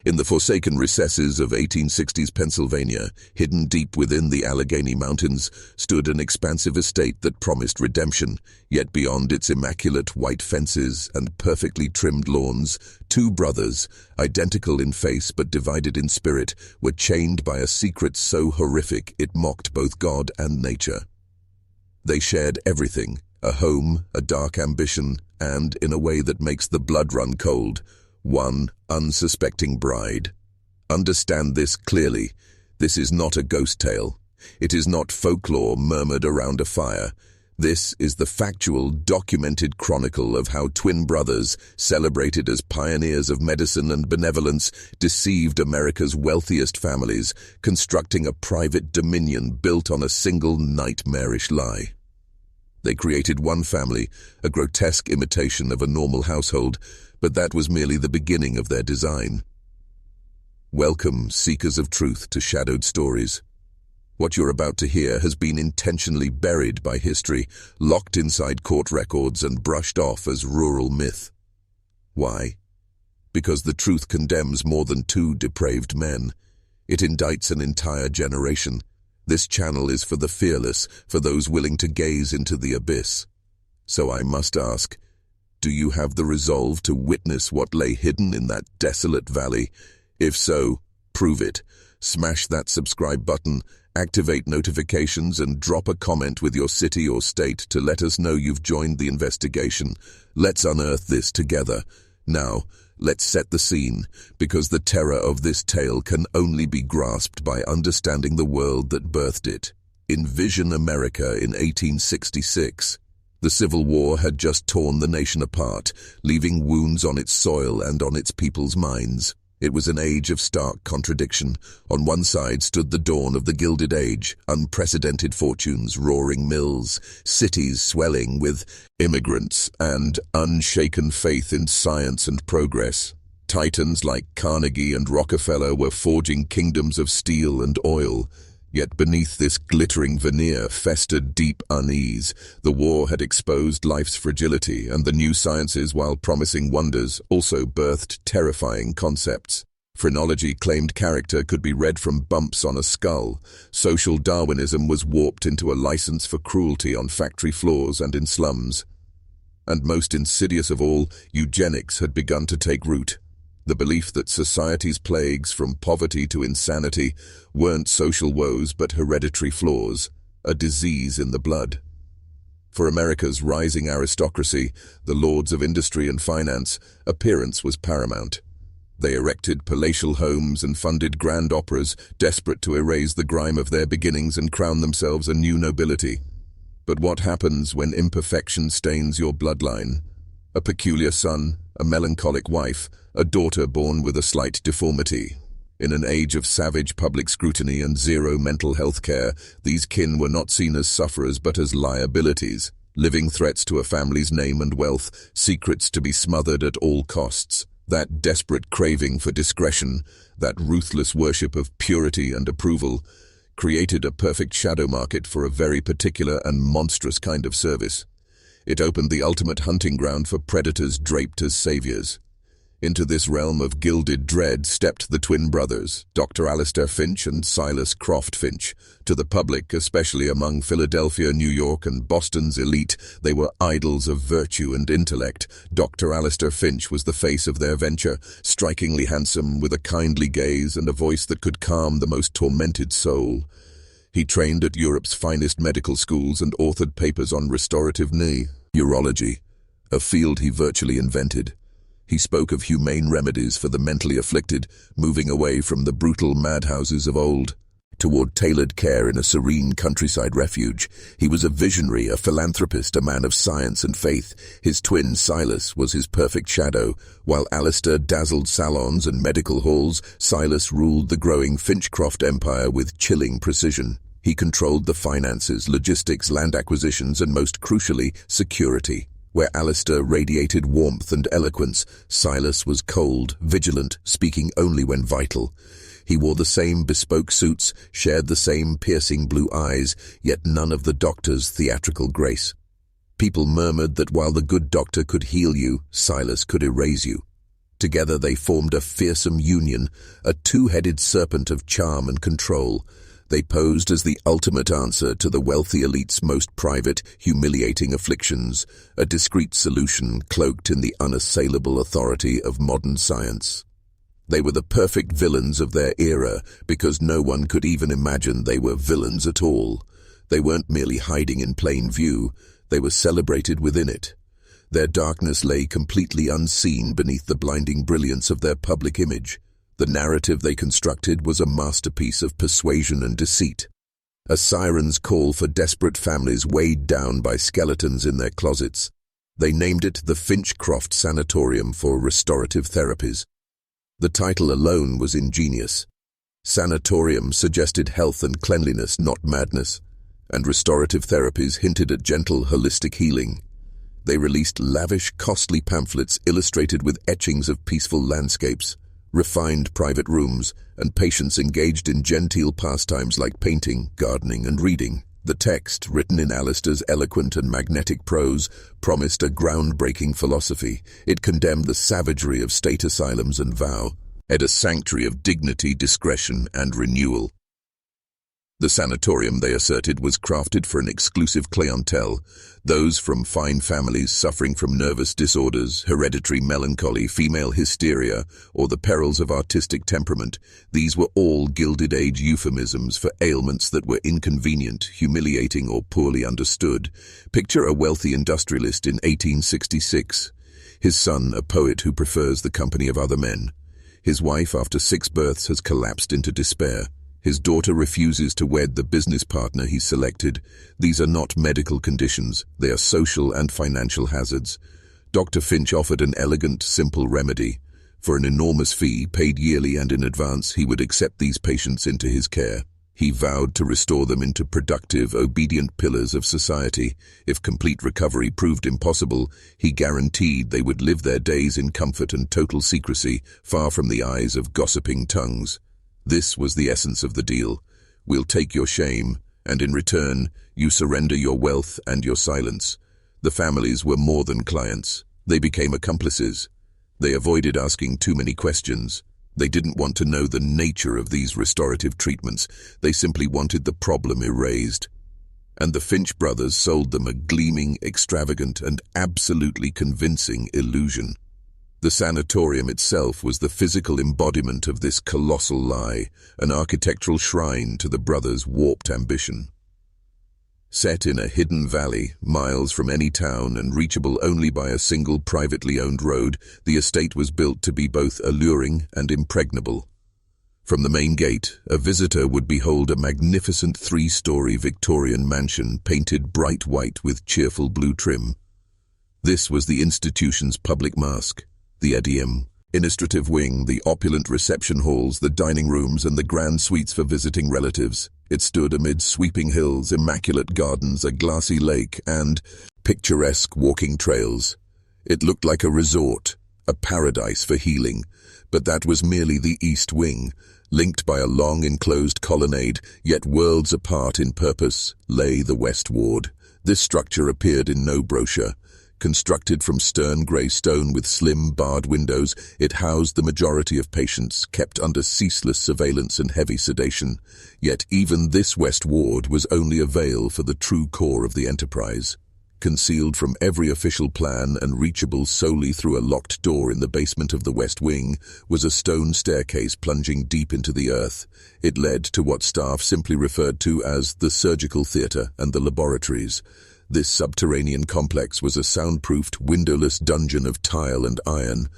In the forsaken recesses of 1860s Pennsylvania, hidden deep within the Allegheny Mountains, stood an expansive estate that promised redemption, yet beyond its immaculate white fences and perfectly trimmed lawns, two brothers, identical in face but divided in spirit, were chained by a secret so horrific it mocked both God and nature. They shared everything, a home, a dark ambition, and, in a way that makes the blood run cold, one unsuspecting bride. Understand this clearly. This is not a ghost tale. It is not folklore murmured around a fire. This is the factual, documented chronicle of how twin brothers, celebrated as pioneers of medicine and benevolence, deceived America's wealthiest families, constructing a private dominion built on a single nightmarish lie. They created one family, a grotesque imitation of a normal household, but that was merely the beginning of their design. Welcome, seekers of truth, to Shadowed Stories. What you're about to hear has been intentionally buried by history, locked inside court records and brushed off as rural myth. Why? Because the truth condemns more than two depraved men. It indicts an entire generation. This channel is for the fearless, for those willing to gaze into the abyss. So I must ask, do you have the resolve to witness what lay hidden in that desolate valley? If so, prove it. Smash that subscribe button, activate notifications, and drop a comment with your city or state to let us know you've joined the investigation. Let's unearth this together. Now, let's set the scene, because the terror of this tale can only be grasped by understanding the world that birthed it. Envision America in 1866. The Civil War had just torn the nation apart, leaving wounds on its soil and on its people's minds. It was an age of stark contradiction. On one side stood the dawn of the Gilded Age, unprecedented fortunes, roaring mills, cities swelling with immigrants, and unshaken faith in science and progress. Titans like Carnegie and Rockefeller were forging kingdoms of steel and oil. Yet beneath this glittering veneer festered deep unease. The war had exposed life's fragility, and the new sciences, while promising wonders, also birthed terrifying concepts. Phrenology claimed character could be read from bumps on a skull. Social Darwinism was warped into a license for cruelty on factory floors and in slums. And most insidious of all, eugenics had begun to take root. The belief that society's plagues, from poverty to insanity, weren't social woes but hereditary flaws, a disease in the blood. For America's rising aristocracy, the lords of industry and finance, appearance was paramount. They erected palatial homes and funded grand operas, desperate to erase the grime of their beginnings and crown themselves a new nobility. But what happens when imperfection stains your bloodline? A peculiar son, a melancholic wife, a daughter born with a slight deformity. In an age of savage public scrutiny and zero mental health care, these kin were not seen as sufferers but as liabilities, living threats to a family's name and wealth, secrets to be smothered at all costs. That desperate craving for discretion, that ruthless worship of purity and approval, created a perfect shadow market for a very particular and monstrous kind of service. It opened the ultimate hunting ground for predators draped as saviors. Into this realm of gilded dread stepped the twin brothers, Dr. Alistair Finch and Silas Croft Finch. To the public, especially among Philadelphia, New York, and Boston's elite, they were idols of virtue and intellect. Dr. Alistair Finch was the face of their venture, strikingly handsome, with a kindly gaze and a voice that could calm the most tormented soul. He trained at Europe's finest medical schools and authored papers on restorative knee, urology, a field he virtually invented. He spoke of humane remedies for the mentally afflicted, moving away from the brutal madhouses of old, toward tailored care in a serene countryside refuge. He was a visionary, a philanthropist, a man of science and faith. His twin Silas was his perfect shadow. While Alistair dazzled salons and medical halls, Silas ruled the growing Finchcroft empire with chilling precision. He controlled the finances, logistics, land acquisitions, and most crucially, security. Where Alistair radiated warmth and eloquence, Silas was cold, vigilant, speaking only when vital. He wore the same bespoke suits, shared the same piercing blue eyes, yet none of the doctor's theatrical grace. People murmured that while the good doctor could heal you, Silas could erase you. Together they formed a fearsome union, a two-headed serpent of charm and control. They posed as the ultimate answer to the wealthy elite's most private, humiliating afflictions, a discreet solution cloaked in the unassailable authority of modern science. They were the perfect villains of their era because no one could even imagine they were villains at all. They weren't merely hiding in plain view, they were celebrated within it. Their darkness lay completely unseen beneath the blinding brilliance of their public image. The narrative they constructed was a masterpiece of persuasion and deceit. A siren's call for desperate families weighed down by skeletons in their closets. They named it the Finchcroft Sanatorium for Restorative Therapies. The title alone was ingenious. Sanatorium suggested health and cleanliness, not madness, and restorative therapies hinted at gentle, holistic healing. They released lavish, costly pamphlets illustrated with etchings of peaceful landscapes, refined private rooms, and patients engaged in genteel pastimes like painting, gardening, and reading. The text, written in Alistair's eloquent and magnetic prose, promised a groundbreaking philosophy. It condemned the savagery of state asylums and vowed a sanctuary of dignity, discretion, and renewal. The sanatorium, they asserted, was crafted for an exclusive clientele, those from fine families suffering from nervous disorders, hereditary melancholy, female hysteria, or the perils of artistic temperament. These were all Gilded Age euphemisms for ailments that were inconvenient, humiliating, or poorly understood. Picture a wealthy industrialist in 1866. His son, a poet who prefers the company of other men. His wife, after 6 births, has collapsed into despair. His daughter refuses to wed the business partner he selected. These are not medical conditions, they are social and financial hazards. Dr. Finch offered an elegant, simple remedy. For an enormous fee, paid yearly and in advance, he would accept these patients into his care. He vowed to restore them into productive, obedient pillars of society. If complete recovery proved impossible, he guaranteed they would live their days in comfort and total secrecy, far from the eyes of gossiping tongues. This was the essence of the deal. We'll take your shame, and in return, you surrender your wealth and your silence. The families were more than clients. They became accomplices. They avoided asking too many questions. They didn't want to know the nature of these restorative treatments. They simply wanted the problem erased. And the Finch brothers sold them a gleaming, extravagant, and absolutely convincing illusion. The sanatorium itself was the physical embodiment of this colossal lie, an architectural shrine to the brothers' warped ambition. Set in a hidden valley, miles from any town and reachable only by a single privately owned road, the estate was built to be both alluring and impregnable. From the main gate, a visitor would behold a magnificent 3-story Victorian mansion painted bright white with cheerful blue trim. This was the institution's public masque. The Edium, illustrative wing, the opulent reception halls, the dining rooms, and the grand suites for visiting relatives. It stood amid sweeping hills, immaculate gardens, a glassy lake, and picturesque walking trails. It looked like a resort, a paradise for healing, but that was merely the east wing. Linked by a long enclosed colonnade, yet worlds apart in purpose, lay the west ward. This structure appeared in no brochure. Constructed from stern grey stone with slim, barred windows, it housed the majority of patients, kept under ceaseless surveillance and heavy sedation. Yet even this west ward was only a veil for the true core of the enterprise. Concealed from every official plan and reachable solely through a locked door in the basement of the west wing, was a stone staircase plunging deep into the earth. It led to what staff simply referred to as the surgical theatre and the laboratories. This subterranean complex was a soundproofed, windowless dungeon of tile and iron.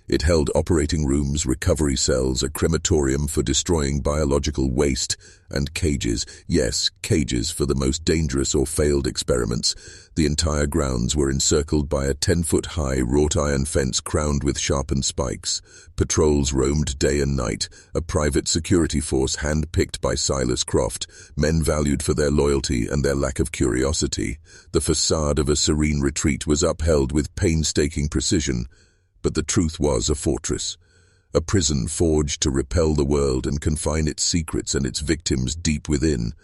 It held operating rooms, recovery cells, a crematorium for destroying biological waste, and cages, yes, cages for the most dangerous or failed experiments. The entire grounds were encircled by a 10-foot-high wrought iron fence crowned with sharpened spikes. Patrols roamed day and night, a private security force hand-picked by Silas Croft, men valued for their loyalty and their lack of curiosity. The facade of a serene retreat was upheld with painstaking precision, but the truth was a fortress, a prison forged to repel the world and confine its secrets and its victims deep within.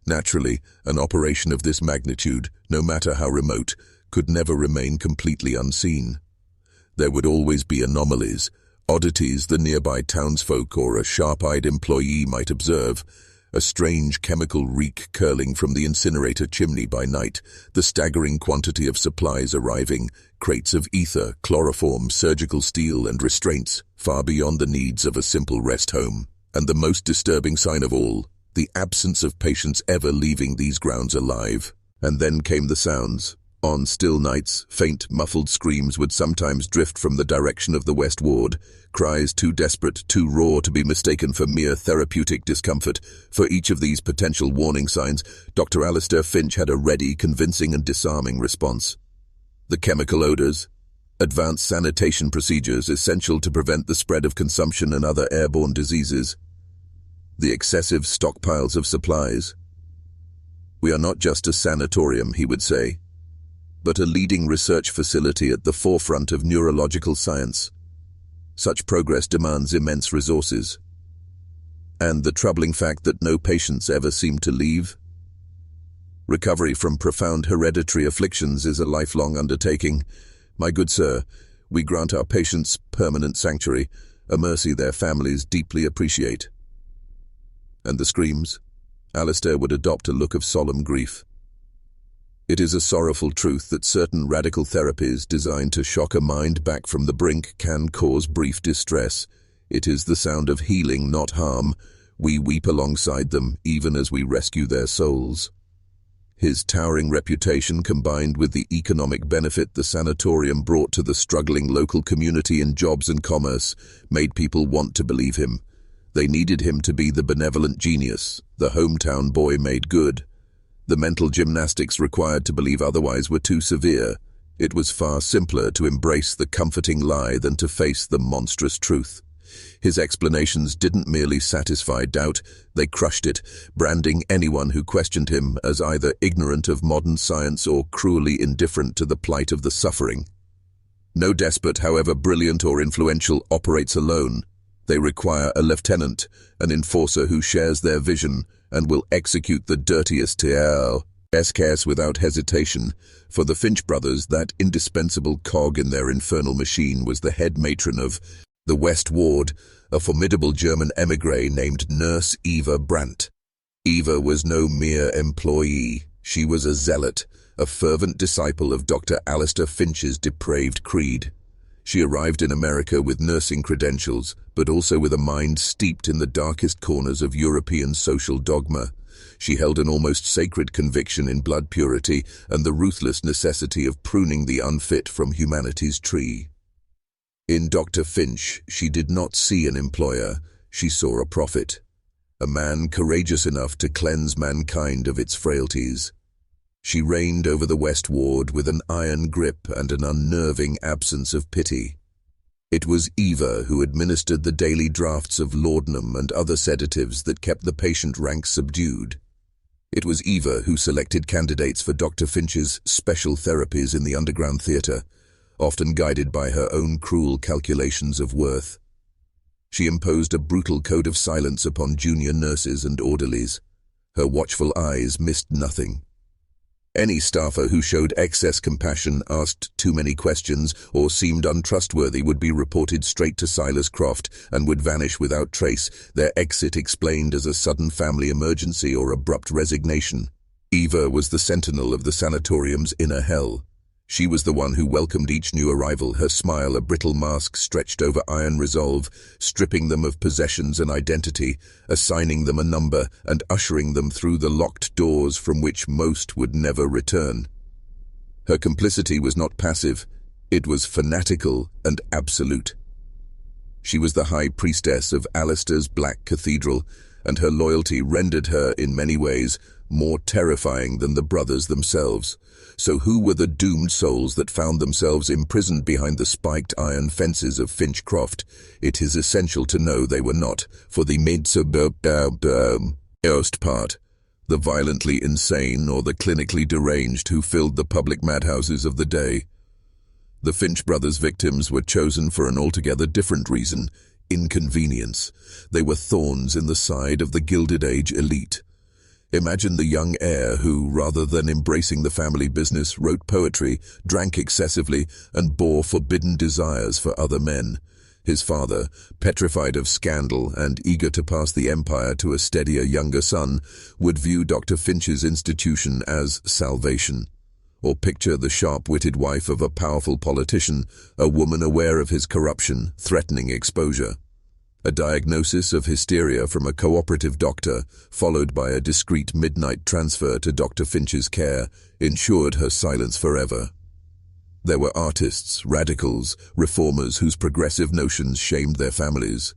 Naturally, an operation of this magnitude, no matter how remote, could never remain completely unseen. There would always be anomalies, Oddities the nearby townsfolk or a sharp-eyed employee might observe: a strange chemical reek curling from the incinerator chimney by night, the staggering quantity of supplies arriving, crates of ether, chloroform, surgical steel, and restraints, far beyond the needs of a simple rest home. And the most disturbing sign of all, the absence of patients ever leaving these grounds alive. And then came the sounds. On still nights, faint, muffled screams would sometimes drift from the direction of the West Ward, cries too desperate, too raw to be mistaken for mere therapeutic discomfort. For each of these potential warning signs, Dr. Alistair Finch had a ready, convincing and disarming response. The chemical odors, advanced sanitation procedures essential to prevent the spread of consumption and other airborne diseases, the excessive stockpiles of supplies. "We are not just a sanatorium," he would say, but a leading research facility at the forefront of neurological science. Such progress demands immense resources. And the troubling fact that no patients ever seem to leave. Recovery from profound hereditary afflictions is a lifelong undertaking. My good sir, we grant our patients permanent sanctuary, a mercy their families deeply appreciate. And the screams? Alistair would adopt a look of solemn grief. It is a sorrowful truth that certain radical therapies designed to shock a mind back from the brink can cause brief distress. It is the sound of healing, not harm. We weep alongside them, even as we rescue their souls. His towering reputation, combined with the economic benefit the sanatorium brought to the struggling local community in jobs and commerce, made people want to believe him. They needed him to be the benevolent genius, the hometown boy made good. The mental gymnastics required to believe otherwise were too severe. It was far simpler to embrace the comforting lie than to face the monstrous truth. His explanations didn't merely satisfy doubt, they crushed it, branding anyone who questioned him as either ignorant of modern science or cruelly indifferent to the plight of the suffering. No despot, however brilliant or influential, operates alone. They require a lieutenant, an enforcer who shares their vision and will execute the dirtiest case without hesitation. For the Finch brothers, that indispensable cog in their infernal machine was the head matron of the West Ward, a formidable German émigré named Nurse Eva Brandt. Eva was no mere employee. She was a zealot, a fervent disciple of Dr. Alistair Finch's depraved creed. She arrived in America with nursing credentials, but also with a mind steeped in the darkest corners of European social dogma. She held an almost sacred conviction in blood purity and the ruthless necessity of pruning the unfit from humanity's tree. In Dr. Finch, she did not see an employer, she saw a prophet, a man courageous enough to cleanse mankind of its frailties. She reigned over the West Ward with an iron grip and an unnerving absence of pity. It was Eva who administered the daily drafts of laudanum and other sedatives that kept the patient ranks subdued. It was Eva who selected candidates for Dr. Finch's special therapies in the underground theatre, often guided by her own cruel calculations of worth. She imposed a brutal code of silence upon junior nurses and orderlies. Her watchful eyes missed nothing. Any staffer who showed excess compassion, asked too many questions, or seemed untrustworthy would be reported straight to Silas Croft and would vanish without trace, their exit explained as a sudden family emergency or abrupt resignation. Eva was the sentinel of the sanatorium's inner hell. She was the one who welcomed each new arrival, her smile a brittle mask stretched over iron resolve, stripping them of possessions and identity, assigning them a number, and ushering them through the locked doors from which most would never return. Her complicity was not passive, it was fanatical and absolute. She was the high priestess of Alistair's Black Cathedral, and her loyalty rendered her, in many ways, more terrifying than the brothers themselves. So who were the doomed souls that found themselves imprisoned behind the spiked iron fences of Finch Croft? It is essential to know they were not, for the most part, the violently insane or the clinically deranged who filled the public madhouses of the day. The Finch brothers' victims were chosen for an altogether different reason: inconvenience. They were thorns in the side of the Gilded Age elite. Imagine the young heir who, rather than embracing the family business, wrote poetry, drank excessively, and bore forbidden desires for other men. His father, petrified of scandal and eager to pass the empire to a steadier younger son, would view Dr. Finch's institution as salvation. Or picture the sharp-witted wife of a powerful politician, a woman aware of his corruption, threatening exposure. A diagnosis of hysteria from a cooperative doctor, followed by a discreet midnight transfer to Dr. Finch's care, ensured her silence forever. There were artists, radicals, reformers whose progressive notions shamed their families.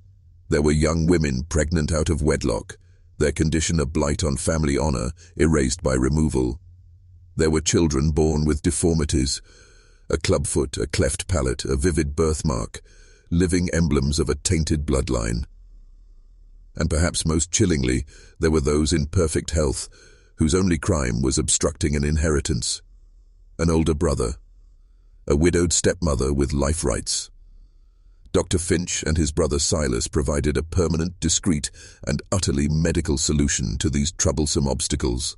There were young women pregnant out of wedlock, their condition a blight on family honor, erased by removal. There were children born with deformities, a clubfoot, a cleft palate, a vivid birthmark, living emblems of a tainted bloodline. And perhaps most chillingly, there were those in perfect health, whose only crime was obstructing an inheritance. An older brother, a widowed stepmother with life rights. Dr. Finch and his brother Silas provided a permanent, discreet, and utterly medical solution to these troublesome obstacles.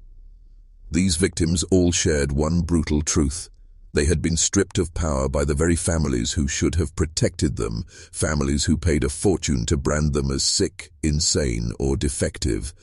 These victims all shared one brutal truth. They had been stripped of power by the very families who should have protected them, families who paid a fortune to brand them as sick, insane, or defective.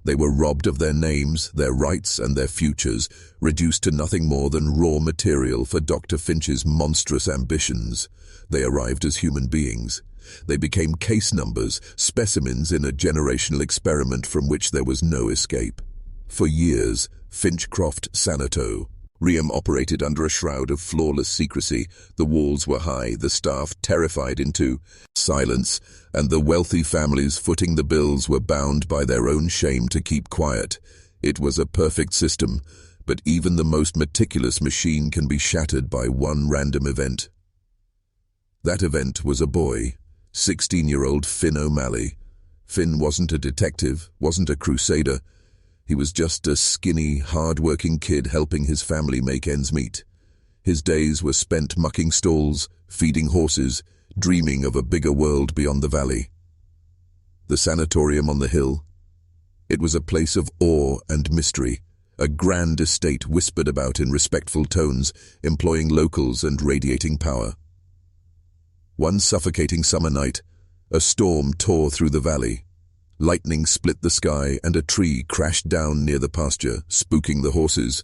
They were robbed of their names, their rights, and their futures, reduced to nothing more than raw material for Dr. Finch's monstrous ambitions. They arrived as human beings. They became case numbers, specimens in a generational experiment from which there was no escape. For years, Finchcroft Sanatorium operated under a shroud of flawless secrecy. The walls were high, the staff terrified into silence, and the wealthy families footing the bills were bound by their own shame to keep quiet. It was a perfect system, but even the most meticulous machine can be shattered by one random event. That event was a boy, 16-year-old Finn O'Malley. Finn wasn't a detective, wasn't a crusader. He was just a skinny, hard-working kid helping his family make ends meet. His days were spent mucking stalls, feeding horses, dreaming of a bigger world beyond the valley. The sanatorium on the hill. It was a place of awe and mystery, a grand estate whispered about in respectful tones, employing locals and radiating power. One suffocating summer night, a storm tore through the valley. Lightning split the sky and a tree crashed down near the pasture, spooking the horses.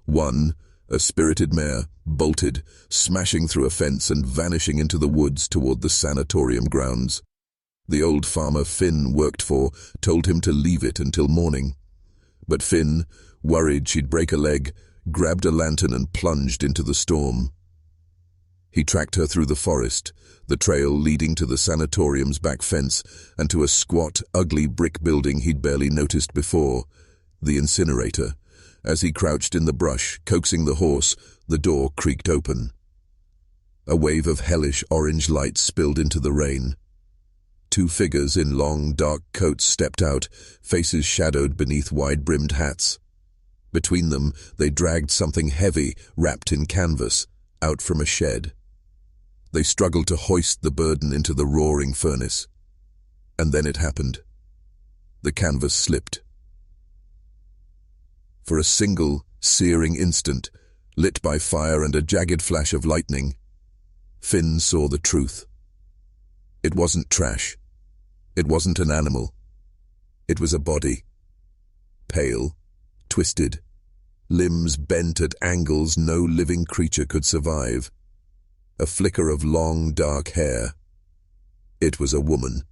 One, a spirited mare, bolted, smashing through a fence and vanishing into the woods toward the sanatorium grounds. The old farmer Finn worked for told him to leave it until morning. But Finn, worried she'd break a leg, grabbed a lantern and plunged into the storm. He tracked her through the forest, the trail leading to the sanatorium's back fence and to a squat, ugly brick building he'd barely noticed before, the incinerator. As he crouched in the brush, coaxing the horse, the door creaked open. A wave of hellish orange light spilled into the rain. Two figures in long, dark coats stepped out, faces shadowed beneath wide-brimmed hats. Between them, they dragged something heavy, wrapped in canvas, out from a shed. They struggled to hoist the burden into the roaring furnace. And then it happened. The canvas slipped. For a single, searing instant, lit by fire and a jagged flash of lightning, Finn saw the truth. It wasn't trash. It wasn't an animal. It was a body. Pale, twisted, limbs bent at angles no living creature could survive. A flicker of long, dark hair. It was a woman.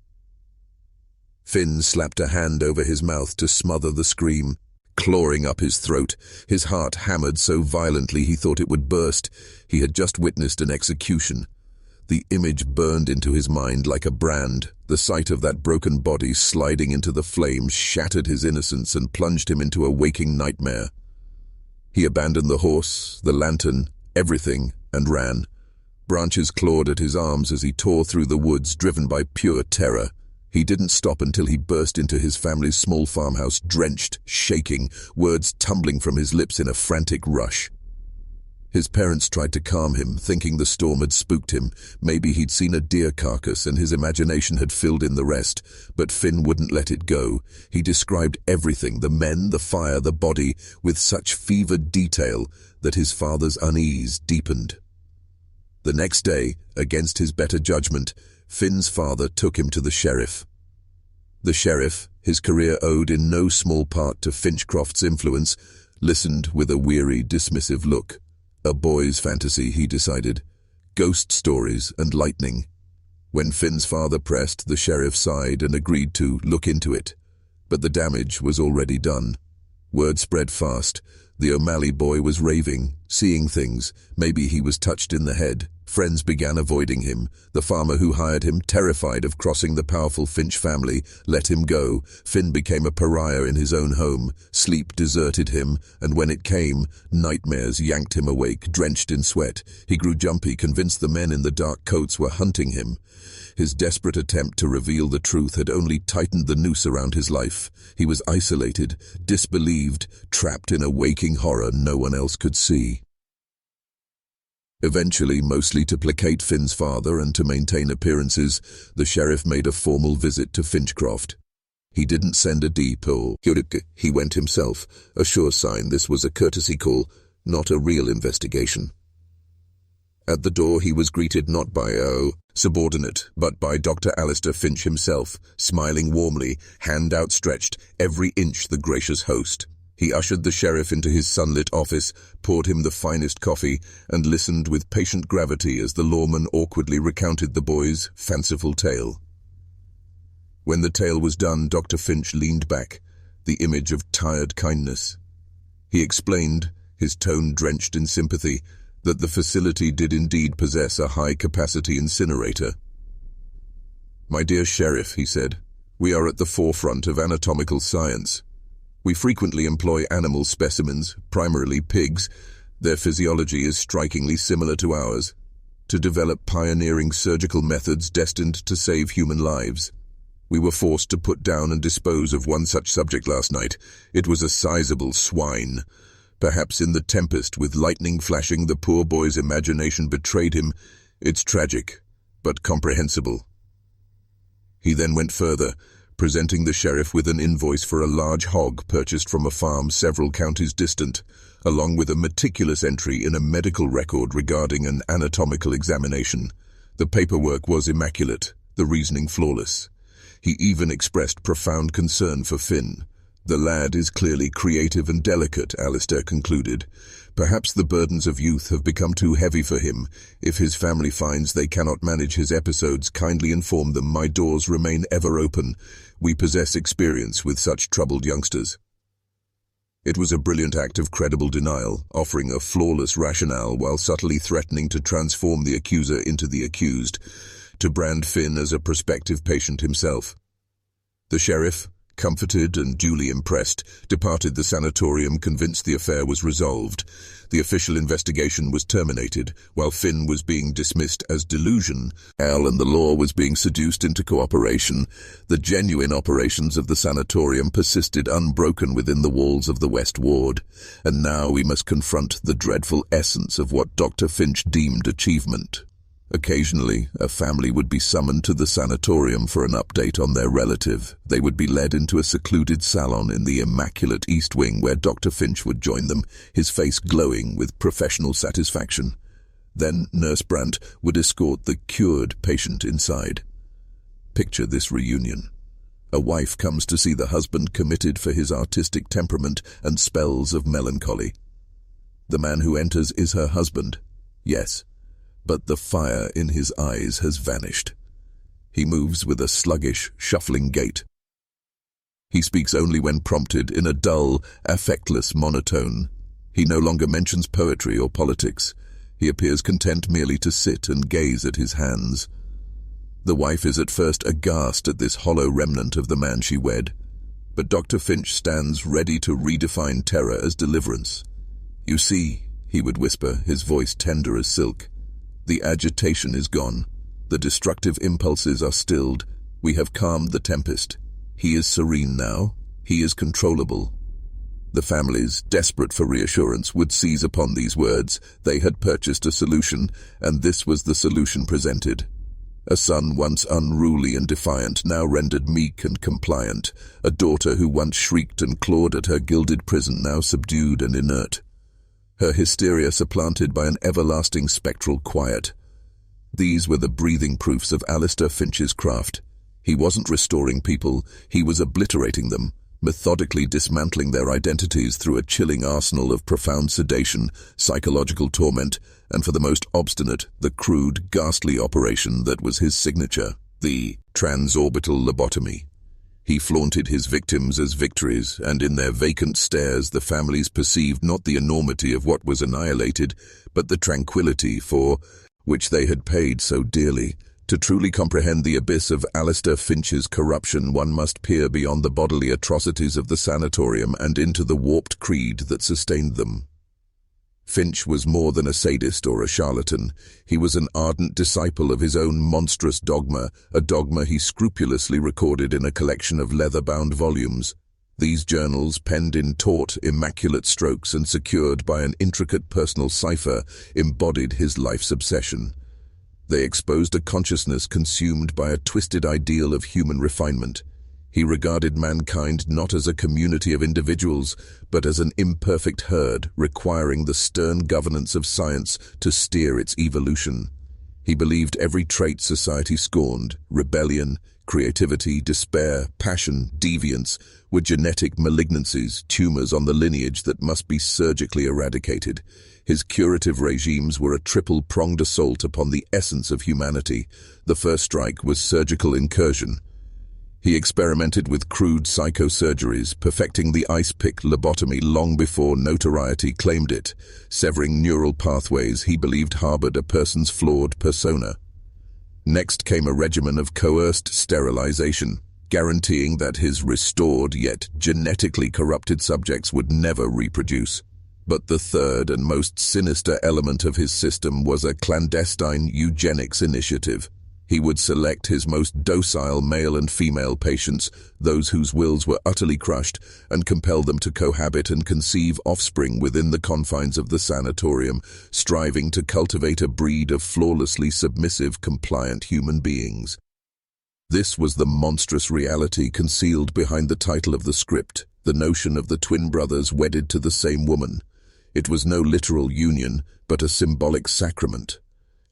Finn slapped a hand over his mouth to smother the scream, clawing up his throat. His heart hammered so violently he thought it would burst. He had just witnessed an execution. The image burned into his mind like a brand. The sight of that broken body sliding into the flames shattered his innocence and plunged him into a waking nightmare. He abandoned the horse, the lantern, everything, and ran. Branches clawed at his arms as he tore through the woods, driven by pure terror. He didn't stop until he burst into his family's small farmhouse, drenched, shaking, words tumbling from his lips in a frantic rush. His parents tried to calm him, thinking the storm had spooked him. Maybe he'd seen a deer carcass and his imagination had filled in the rest. But Finn wouldn't let it go. He described everything, the men, the fire, the body, with such fevered detail that his father's unease deepened. The next day, against his better judgment, Finn's father took him to the sheriff. The sheriff, his career owed in no small part to Finchcroft's influence, listened with a weary, dismissive look. A boy's fantasy, he decided. Ghost stories and lightning. When Finn's father pressed, the sheriff sighed and agreed to look into it. But the damage was already done. Word spread fast. The O'Malley boy was raving, seeing things. Maybe he was touched in the head. Friends began avoiding him. The farmer who hired him, terrified of crossing the powerful Finch family, let him go. Finn became a pariah in his own home. Sleep deserted him, and when it came, nightmares yanked him awake, drenched in sweat. He grew jumpy, convinced the men in the dark coats were hunting him. His desperate attempt to reveal the truth had only tightened the noose around his life. He was isolated, disbelieved, trapped in a waking horror no one else could see. Eventually, mostly to placate Finn's father and to maintain appearances, the sheriff made a formal visit to Finchcroft. He didn't send a depot. He went himself, a sure sign this was a courtesy call, not a real investigation. At the door he was greeted not by a subordinate, but by Dr. Alistair Finch himself, smiling warmly, hand outstretched, every inch the gracious host. He ushered the sheriff into his sunlit office, poured him the finest coffee, and listened with patient gravity as the lawman awkwardly recounted the boy's fanciful tale. When the tale was done, Dr. Finch leaned back, the image of tired kindness. He explained, his tone drenched in sympathy, that the facility did indeed possess a high-capacity incinerator. "My dear sheriff," he said, "we are at the forefront of anatomical science. We frequently employ animal specimens, primarily pigs. Their physiology is strikingly similar to ours, to develop pioneering surgical methods destined to save human lives. We were forced to put down and dispose of one such subject last night. It was a sizable swine. Perhaps in the tempest, with lightning flashing, the poor boy's imagination betrayed him. It's tragic, but comprehensible." He then went further, presenting the sheriff with an invoice for a large hog purchased from a farm several counties distant, along with a meticulous entry in a medical record regarding an anatomical examination. The paperwork was immaculate, the reasoning flawless. He even expressed profound concern for Finn. "The lad is clearly creative and delicate," Alistair concluded. "Perhaps the burdens of youth have become too heavy for him. If his family finds they cannot manage his episodes, kindly inform them. My doors remain ever open. We possess experience with such troubled youngsters." It was a brilliant act of credible denial, offering a flawless rationale while subtly threatening to transform the accuser into the accused, to brand Finn as a prospective patient himself. The sheriff, comforted and duly impressed, departed the sanatorium, convinced the affair was resolved. The official investigation was terminated, while Finn was being dismissed as delusion. Al and the law was being seduced into cooperation. The genuine operations of the sanatorium persisted unbroken within the walls of the West Ward, and now we must confront the dreadful essence of what Dr. Finch deemed achievement. Occasionally, a family would be summoned to the sanatorium for an update on their relative. They would be led into a secluded salon in the immaculate East Wing where Dr. Finch would join them, his face glowing with professional satisfaction. Then Nurse Brandt would escort the cured patient inside. Picture this reunion. A wife comes to see the husband committed for his artistic temperament and spells of melancholy. The man who enters is her husband, yes, but the fire in his eyes has vanished. He moves with a sluggish, shuffling gait. He speaks only when prompted in a dull, affectless monotone. He no longer mentions poetry or politics. He appears content merely to sit and gaze at his hands. The wife is at first aghast at this hollow remnant of the man she wed, but Dr. Finch stands ready to redefine terror as deliverance. "You see," he would whisper, his voice tender as silk, "the agitation is gone. The destructive impulses are stilled. We have calmed the tempest. He is serene now. He is controllable." The families, desperate for reassurance, would seize upon these words. They had purchased a solution, and this was the solution presented. A son once unruly and defiant, now rendered meek and compliant. A daughter who once shrieked and clawed at her gilded prison, now subdued and inert. Her hysteria supplanted by an everlasting spectral quiet. These were the breathing proofs of Alistair Finch's craft. He wasn't restoring people, he was obliterating them, methodically dismantling their identities through a chilling arsenal of profound sedation, psychological torment, and for the most obstinate, the crude, ghastly operation that was his signature, the transorbital lobotomy. He flaunted his victims as victories, and in their vacant stares the families perceived not the enormity of what was annihilated, but the tranquility for which they had paid so dearly. To truly comprehend the abyss of Alistair Finch's corruption, one must peer beyond the bodily atrocities of the sanatorium and into the warped creed that sustained them. Finch was more than a sadist or a charlatan. He was an ardent disciple of his own monstrous dogma, a dogma he scrupulously recorded in a collection of leather-bound volumes. These journals, penned in taut, immaculate strokes and secured by an intricate personal cipher, embodied his life's obsession. They exposed a consciousness consumed by a twisted ideal of human refinement. He regarded mankind not as a community of individuals, but as an imperfect herd requiring the stern governance of science to steer its evolution. He believed every trait society scorned, rebellion, creativity, despair, passion, deviance, were genetic malignancies, tumors on the lineage that must be surgically eradicated. His curative regimes were a triple-pronged assault upon the essence of humanity. The first strike was surgical incursion. He experimented with crude psychosurgeries, perfecting the ice-pick lobotomy long before notoriety claimed it, severing neural pathways he believed harbored a person's flawed persona. Next came a regimen of coerced sterilization, guaranteeing that his restored yet genetically corrupted subjects would never reproduce. But the third and most sinister element of his system was a clandestine eugenics initiative. He would select his most docile male and female patients, those whose wills were utterly crushed, and compel them to cohabit and conceive offspring within the confines of the sanatorium, striving to cultivate a breed of flawlessly submissive, compliant human beings. This was the monstrous reality concealed behind the title of the script, the notion of the twin brothers wedded to the same woman. It was no literal union, but a symbolic sacrament.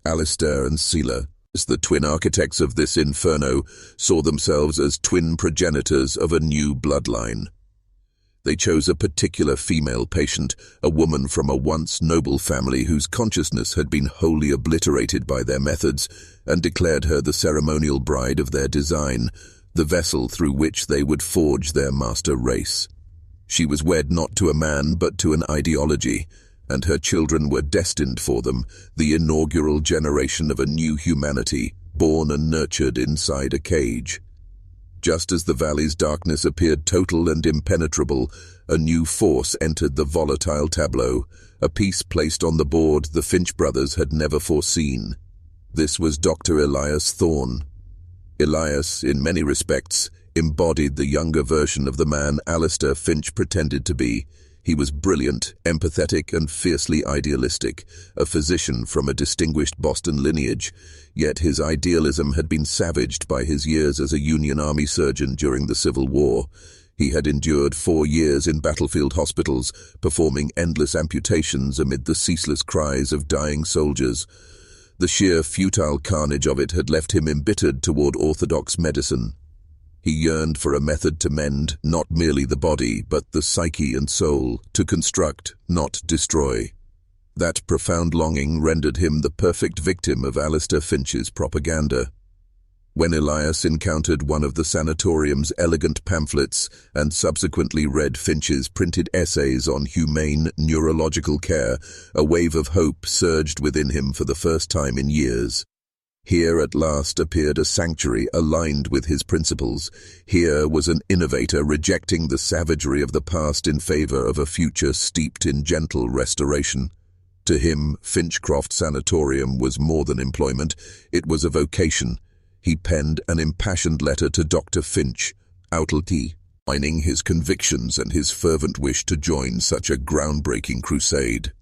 Alistair and Selah, the twin architects of this inferno, saw themselves as twin progenitors of a new bloodline. They chose a particular female patient, a woman from a once noble family whose consciousness had been wholly obliterated by their methods, and declared her the ceremonial bride of their design, the vessel through which they would forge their master race. She was wed not to a man but to an ideology, and her children were destined for them, the inaugural generation of a new humanity, born and nurtured inside a cage. Just as the valley's darkness appeared total and impenetrable, a new force entered the volatile tableau, a piece placed on the board the Finch brothers had never foreseen. This was Dr. Elias Thorne. Elias, in many respects, embodied the younger version of the man Alistair Finch pretended to be. He was brilliant, empathetic, and fiercely idealistic, a physician from a distinguished Boston lineage, yet his idealism had been savaged by his years as a Union Army surgeon during the Civil War. He had endured 4 years in battlefield hospitals, performing endless amputations amid the ceaseless cries of dying soldiers. The sheer futile carnage of it had left him embittered toward orthodox medicine. He yearned for a method to mend not merely the body, but the psyche and soul, to construct, not destroy. That profound longing rendered him the perfect victim of Alistair Finch's propaganda. When Elias encountered one of the sanatorium's elegant pamphlets and subsequently read Finch's printed essays on humane neurological care, a wave of hope surged within him for the first time in years. Here at last appeared a sanctuary aligned with his principles. Here was an innovator rejecting the savagery of the past in favor of a future steeped in gentle restoration. To him, Finchcroft Sanatorium was more than employment, it was a vocation. He penned an impassioned letter to Dr. Finch, outlining his convictions and his fervent wish to join such a groundbreaking crusade.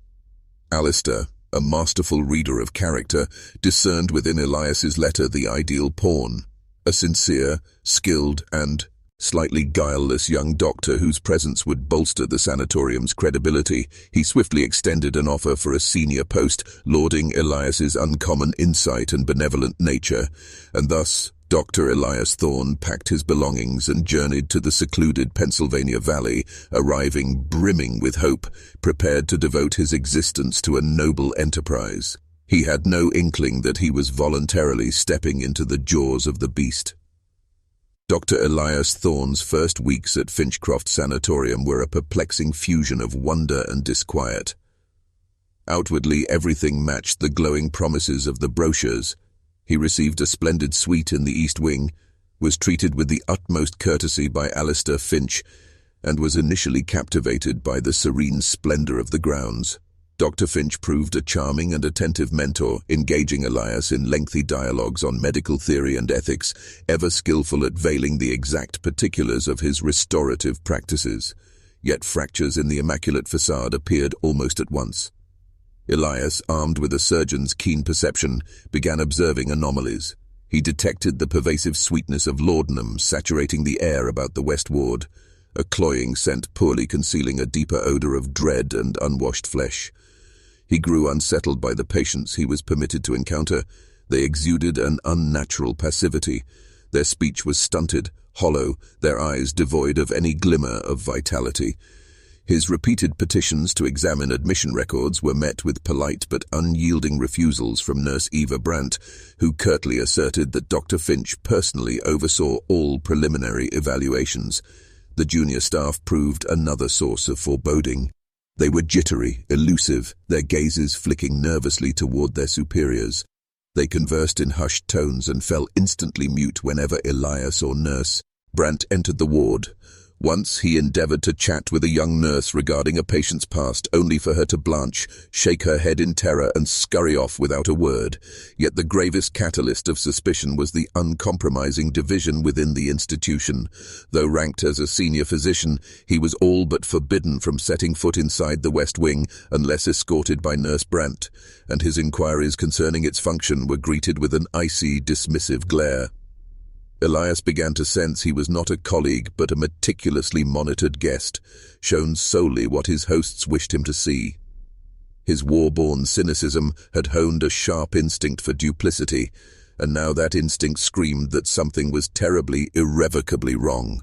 Alistair, a masterful reader of character, discerned within Elias's letter the ideal pawn, a sincere, skilled, and slightly guileless young doctor whose presence would bolster the sanatorium's credibility, he swiftly extended an offer for a senior post, lauding Elias's uncommon insight and benevolent nature, and thus Dr. Elias Thorne packed his belongings and journeyed to the secluded Pennsylvania Valley, arriving brimming with hope, prepared to devote his existence to a noble enterprise. He had no inkling that he was voluntarily stepping into the jaws of the beast. Dr. Elias Thorne's first weeks at Finchcroft Sanatorium were a perplexing fusion of wonder and disquiet. Outwardly, everything matched the glowing promises of the brochures. He received a splendid suite in the East Wing, was treated with the utmost courtesy by Alistair Finch, and was initially captivated by the serene splendor of the grounds. Dr. Finch proved a charming and attentive mentor, engaging Elias in lengthy dialogues on medical theory and ethics, ever skillful at veiling the exact particulars of his restorative practices. Yet fractures in the immaculate facade appeared almost at once. Elias, armed with a surgeon's keen perception, began observing anomalies. He detected the pervasive sweetness of laudanum saturating the air about the West Ward, a cloying scent poorly concealing a deeper odor of dread and unwashed flesh. He grew unsettled by the patients he was permitted to encounter. They exuded an unnatural passivity. Their speech was stunted, hollow, their eyes devoid of any glimmer of vitality. His repeated petitions to examine admission records were met with polite but unyielding refusals from Nurse Eva Brandt, who curtly asserted that Dr. Finch personally oversaw all preliminary evaluations. The junior staff proved another source of foreboding. They were jittery, elusive, their gazes flicking nervously toward their superiors. They conversed in hushed tones and fell instantly mute whenever Elias or Nurse Brandt entered the ward. Once he endeavored to chat with a young nurse regarding a patient's past, only for her to blanch, shake her head in terror, and scurry off without a word. Yet the gravest catalyst of suspicion was the uncompromising division within the institution. Though ranked as a senior physician, he was all but forbidden from setting foot inside the West Wing unless escorted by Nurse Brandt, and his inquiries concerning its function were greeted with an icy, dismissive glare. Elias began to sense he was not a colleague but a meticulously monitored guest, shown solely what his hosts wished him to see. His war-born cynicism had honed a sharp instinct for duplicity, and now that instinct screamed that something was terribly, irrevocably wrong.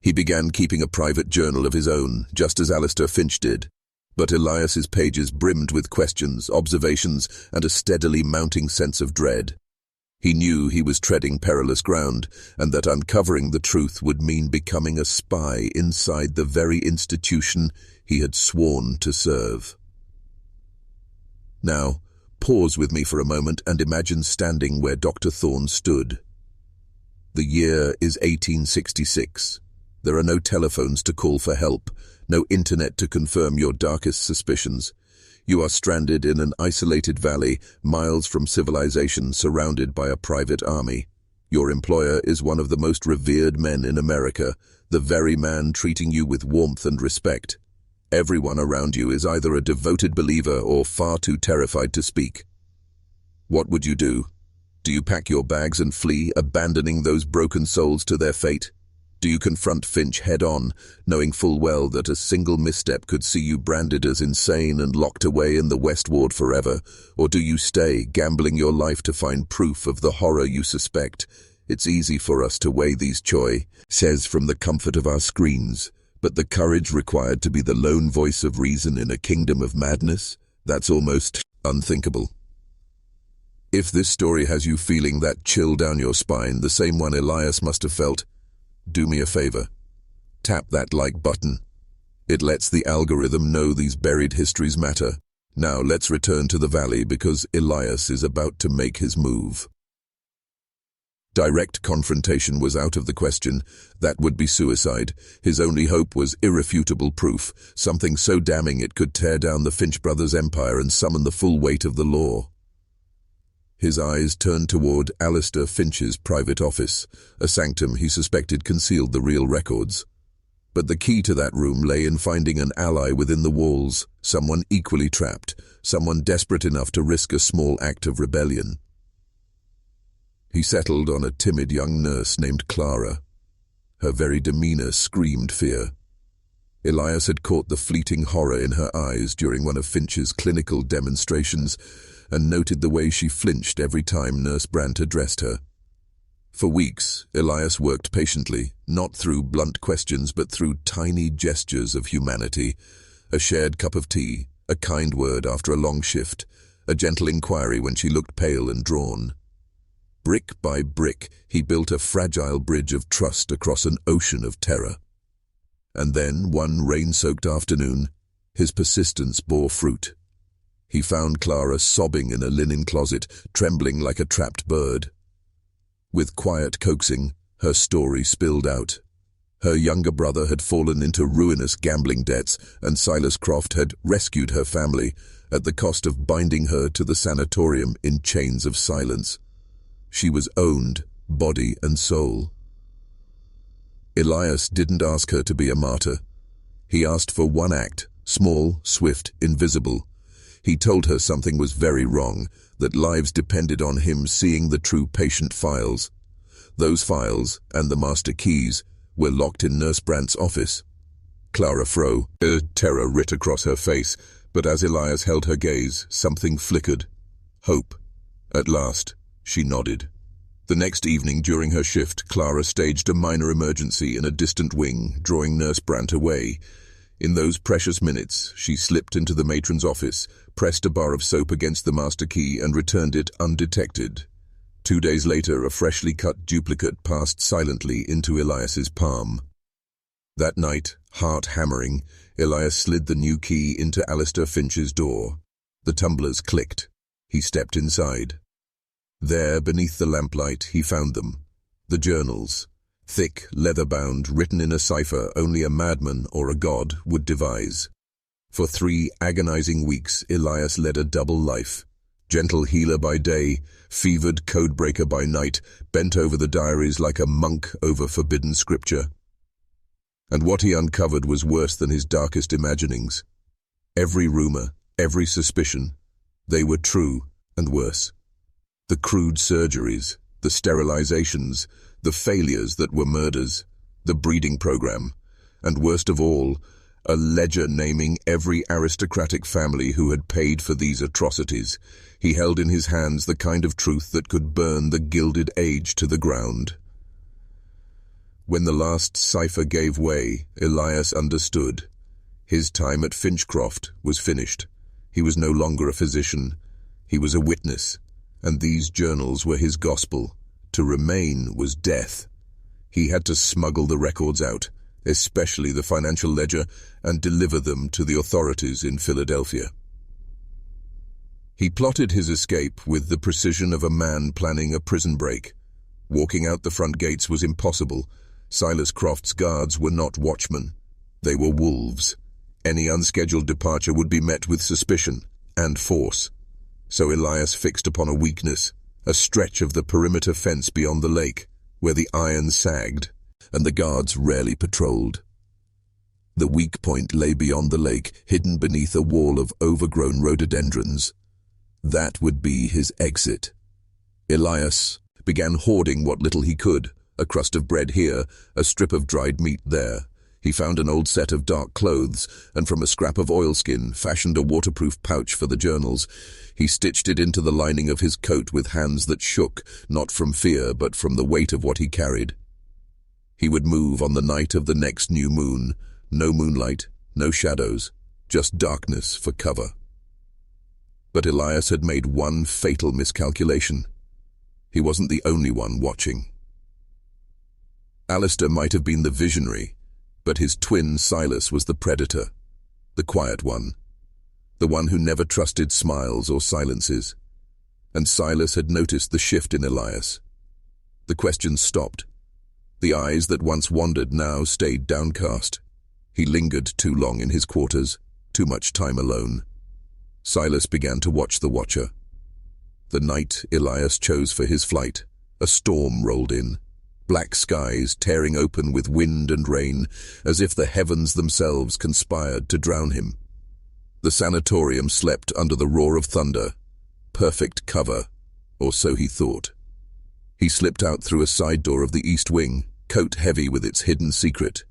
He began keeping a private journal of his own, just as Alistair Finch did, but Elias's pages brimmed with questions, observations, and a steadily mounting sense of dread. He knew he was treading perilous ground, and that uncovering the truth would mean becoming a spy inside the very institution he had sworn to serve. Now, pause with me for a moment and imagine standing where Dr. Thorne stood. The year is 1866. There are no telephones to call for help, no internet to confirm your darkest suspicions. You are stranded in an isolated valley, miles from civilization, surrounded by a private army. Your employer is one of the most revered men in America, the very man treating you with warmth and respect. Everyone around you is either a devoted believer or far too terrified to speak. What would you do? Do you pack your bags and flee, abandoning those broken souls to their fate? Do you confront Finch head-on, knowing full well that a single misstep could see you branded as insane and locked away in the West Ward forever? Or do you stay, gambling your life to find proof of the horror you suspect? It's easy for us to weigh these choices from the comfort of our screens, but the courage required to be the lone voice of reason in a kingdom of madness, that's almost unthinkable. If this story has you feeling that chill down your spine, the same one Elias must have felt, do me a favor. Tap that like button. It lets the algorithm know these buried histories matter. Now let's return to the valley because Elias is about to make his move. Direct confrontation was out of the question. That would be suicide. His only hope was irrefutable proof, something so damning it could tear down the Finch brothers' empire and summon the full weight of the law. His eyes turned toward Alistair Finch's private office, a sanctum he suspected concealed the real records. But the key to that room lay in finding an ally within the walls, someone equally trapped, someone desperate enough to risk a small act of rebellion. He settled on a timid young nurse named Clara. Her very demeanor screamed fear. Elias had caught the fleeting horror in her eyes during one of Finch's clinical demonstrations and noted the way she flinched every time Nurse Brandt addressed her. For weeks, Elias worked patiently, not through blunt questions but through tiny gestures of humanity, a shared cup of tea, a kind word after a long shift, a gentle inquiry when she looked pale and drawn. Brick by brick, he built a fragile bridge of trust across an ocean of terror. And then, one rain-soaked afternoon, his persistence bore fruit. He found Clara sobbing in a linen closet, trembling like a trapped bird. With quiet coaxing, her story spilled out. Her younger brother had fallen into ruinous gambling debts, and Silas Croft had rescued her family at the cost of binding her to the sanatorium in chains of silence. She was owned, body and soul. Elias didn't ask her to be a martyr. He asked for one act, small, swift, invisible. He told her something was very wrong, that lives depended on him seeing the true patient files. Those files, and the master keys, were locked in Nurse Brandt's office. Clara froze. Terror writ across her face, but as Elias held her gaze, something flickered. Hope. At last, she nodded. The next evening during her shift, Clara staged a minor emergency in a distant wing, drawing Nurse Brandt away. In those precious minutes, she slipped into the matron's office, pressed a bar of soap against the master key and returned it undetected. 2 days later, a freshly cut duplicate passed silently into Elias's palm. That night, heart hammering, Elias slid the new key into Alistair Finch's door. The tumblers clicked. He stepped inside. There, beneath the lamplight, he found them. The journals. Thick, leather-bound, written in a cipher only a madman or a god would devise. For 3 agonizing weeks, Elias led a double life. Gentle healer by day, fevered codebreaker by night, bent over the diaries like a monk over forbidden scripture. And what he uncovered was worse than his darkest imaginings. Every rumor, every suspicion, they were true and worse. The crude surgeries, the sterilizations, the failures that were murders, the breeding program, and worst of all, a ledger naming every aristocratic family who had paid for these atrocities. He held in his hands the kind of truth that could burn the Gilded Age to the ground. When the last cipher gave way, Elias understood. His time at Finchcroft was finished. He was no longer a physician. He was a witness. And these journals were his gospel. To remain was death. He had to smuggle the records out, especially the financial ledger, and deliver them to the authorities in Philadelphia. He plotted his escape with the precision of a man planning a prison break. Walking out the front gates was impossible. Silas Croft's guards were not watchmen. They were wolves. Any unscheduled departure would be met with suspicion and force. So Elias fixed upon a weakness, a stretch of the perimeter fence beyond the lake, where the iron sagged, and the guards rarely patrolled. The weak point lay beyond the lake, hidden beneath a wall of overgrown rhododendrons. That would be his exit. Elias began hoarding what little he could, a crust of bread here, a strip of dried meat there. He found an old set of dark clothes, and from a scrap of oilskin fashioned a waterproof pouch for the journals. He stitched it into the lining of his coat with hands that shook, not from fear, but from the weight of what he carried. He would move on the night of the next new moon. No moonlight, no shadows, just darkness for cover. But Elias had made one fatal miscalculation. He wasn't the only one watching. Alistair might have been the visionary, but his twin Silas was the predator, the quiet one, the one who never trusted smiles or silences. And Silas had noticed the shift in Elias. The questions stopped. The eyes that once wandered now stayed downcast. He lingered too long in his quarters, too much time alone. Silas began to watch the watcher. The night Elias chose for his flight, a storm rolled in. Black skies tearing open with wind and rain, as if the heavens themselves conspired to drown him. The sanatorium slept under the roar of thunder. Perfect cover, or so he thought. He slipped out through a side door of the east wing, coat heavy with its hidden secret.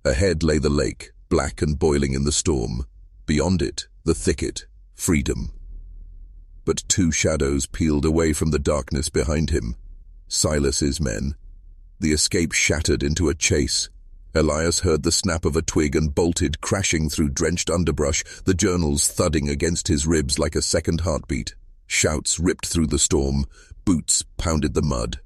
Ahead lay the lake, black and boiling in the storm. Beyond it, the thicket, freedom. But two shadows peeled away from the darkness behind him. Silas's men. The escape shattered into a chase. Elias heard the snap of a twig and bolted, crashing through drenched underbrush, the journals thudding against his ribs like a second heartbeat. Shouts ripped through the storm, boots pounded the mud.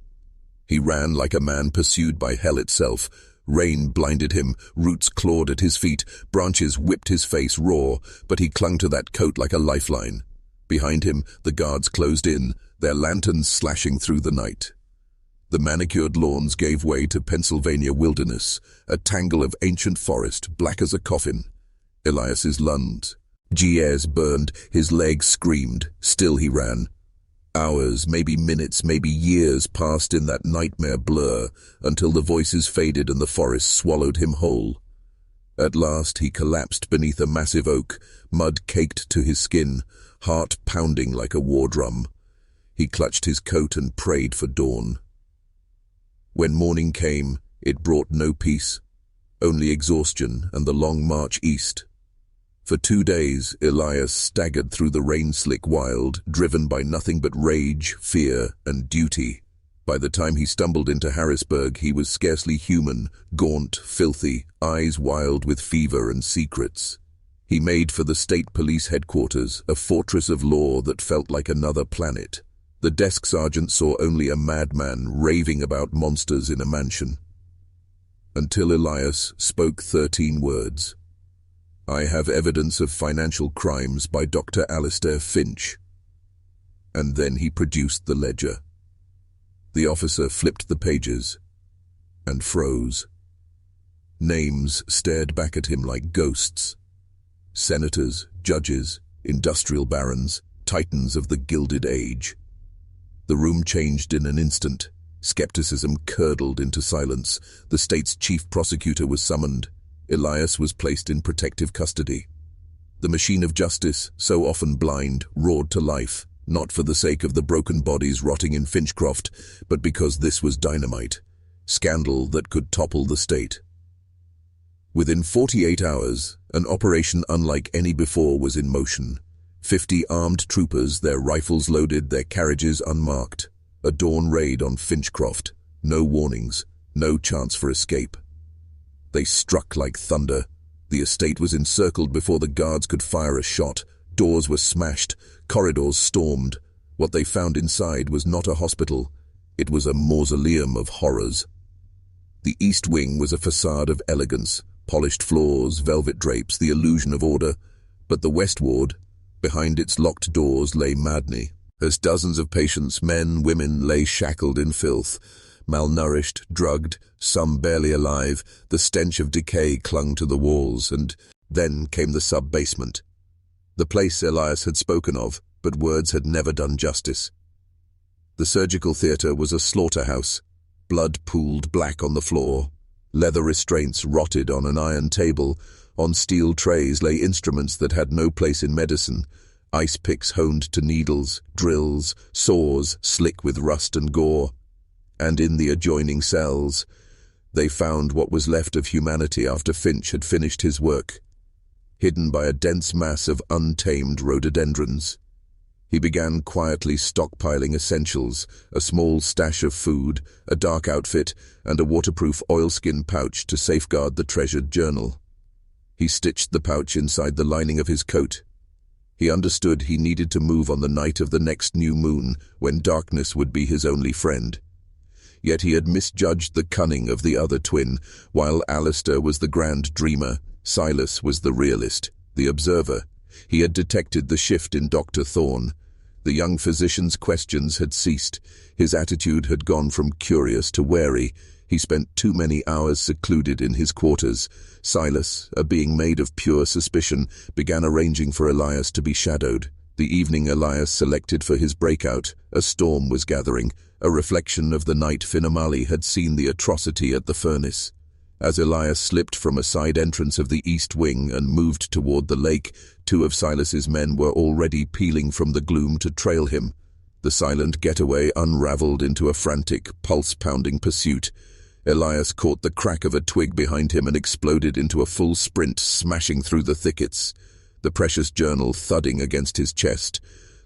He ran like a man pursued by hell itself. Rain blinded him, roots clawed at his feet, branches whipped his face raw, but he clung to that coat like a lifeline. Behind him, the guards closed in, their lanterns slashing through the night. The manicured lawns gave way to Pennsylvania wilderness, a tangle of ancient forest, black as a coffin. Elias's lungs. Gears burned, his legs screamed, still he ran. Hours, maybe minutes, maybe years passed in that nightmare blur, until the voices faded and the forest swallowed him whole. At last he collapsed beneath a massive oak, mud caked to his skin, heart pounding like a war drum. He clutched his coat and prayed for dawn. When morning came, it brought no peace, only exhaustion and the long march east. For 2 days, Elias staggered through the rain-slick wild, driven by nothing but rage, fear, and duty. By the time he stumbled into Harrisburg, he was scarcely human, gaunt, filthy, eyes wild with fever and secrets. He made for the state police headquarters, a fortress of law that felt like another planet. The desk sergeant saw only a madman raving about monsters in a mansion. Until Elias spoke 13 words. "I have evidence of financial crimes by Dr. Alistair Finch." And then he produced the ledger. The officer flipped the pages and froze. Names stared back at him like ghosts. Senators, judges, industrial barons, titans of the Gilded Age. The room changed in an instant. Skepticism curdled into silence. The state's chief prosecutor was summoned. Elias was placed in protective custody. The machine of justice, so often blind, roared to life, not for the sake of the broken bodies rotting in Finchcroft, but because this was dynamite, scandal that could topple the state. Within 48 hours, an operation unlike any before was in motion. 50 armed troopers, their rifles loaded, their carriages unmarked. A dawn raid on Finchcroft. No warnings, no chance for escape. They struck like thunder. The estate was encircled before the guards could fire a shot. Doors were smashed, corridors stormed. What they found inside was not a hospital. It was a mausoleum of horrors. The east wing was a facade of elegance, polished floors, velvet drapes, the illusion of order. But the west ward, behind its locked doors, lay madness. As dozens of patients, men, women, lay shackled in filth. Malnourished, drugged, some barely alive, the stench of decay clung to the walls, and then came the sub-basement. The place Elias had spoken of, but words had never done justice. The surgical theatre was a slaughterhouse. Blood pooled black on the floor. Leather restraints rotted on an iron table. On steel trays lay instruments that had no place in medicine. Ice picks honed to needles, drills, saws slick with rust and gore. And in the adjoining cells, they found what was left of humanity after Finch had finished his work, hidden by a dense mass of untamed rhododendrons. He began quietly stockpiling essentials, a small stash of food, a dark outfit, and a waterproof oilskin pouch to safeguard the treasured journal. He stitched the pouch inside the lining of his coat. He understood he needed to move on the night of the next new moon, when darkness would be his only friend. Yet he had misjudged the cunning of the other twin. While Alistair was the grand dreamer, Silas was the realist, the observer. He had detected the shift in Dr. Thorne. The young physician's questions had ceased. His attitude had gone from curious to wary. He spent too many hours secluded in his quarters. Silas, a being made of pure suspicion, began arranging for Elias to be shadowed. The evening Elias selected for his breakout, a storm was gathering. A reflection of the night Finamali had seen the atrocity at the furnace. As Elias slipped from a side entrance of the east wing and moved toward the lake, 2 of Silas's men were already peeling from the gloom to trail him. The silent getaway unraveled into a frantic, pulse-pounding pursuit. Elias caught the crack of a twig behind him and exploded into a full sprint, smashing through the thickets, the precious journal thudding against his chest.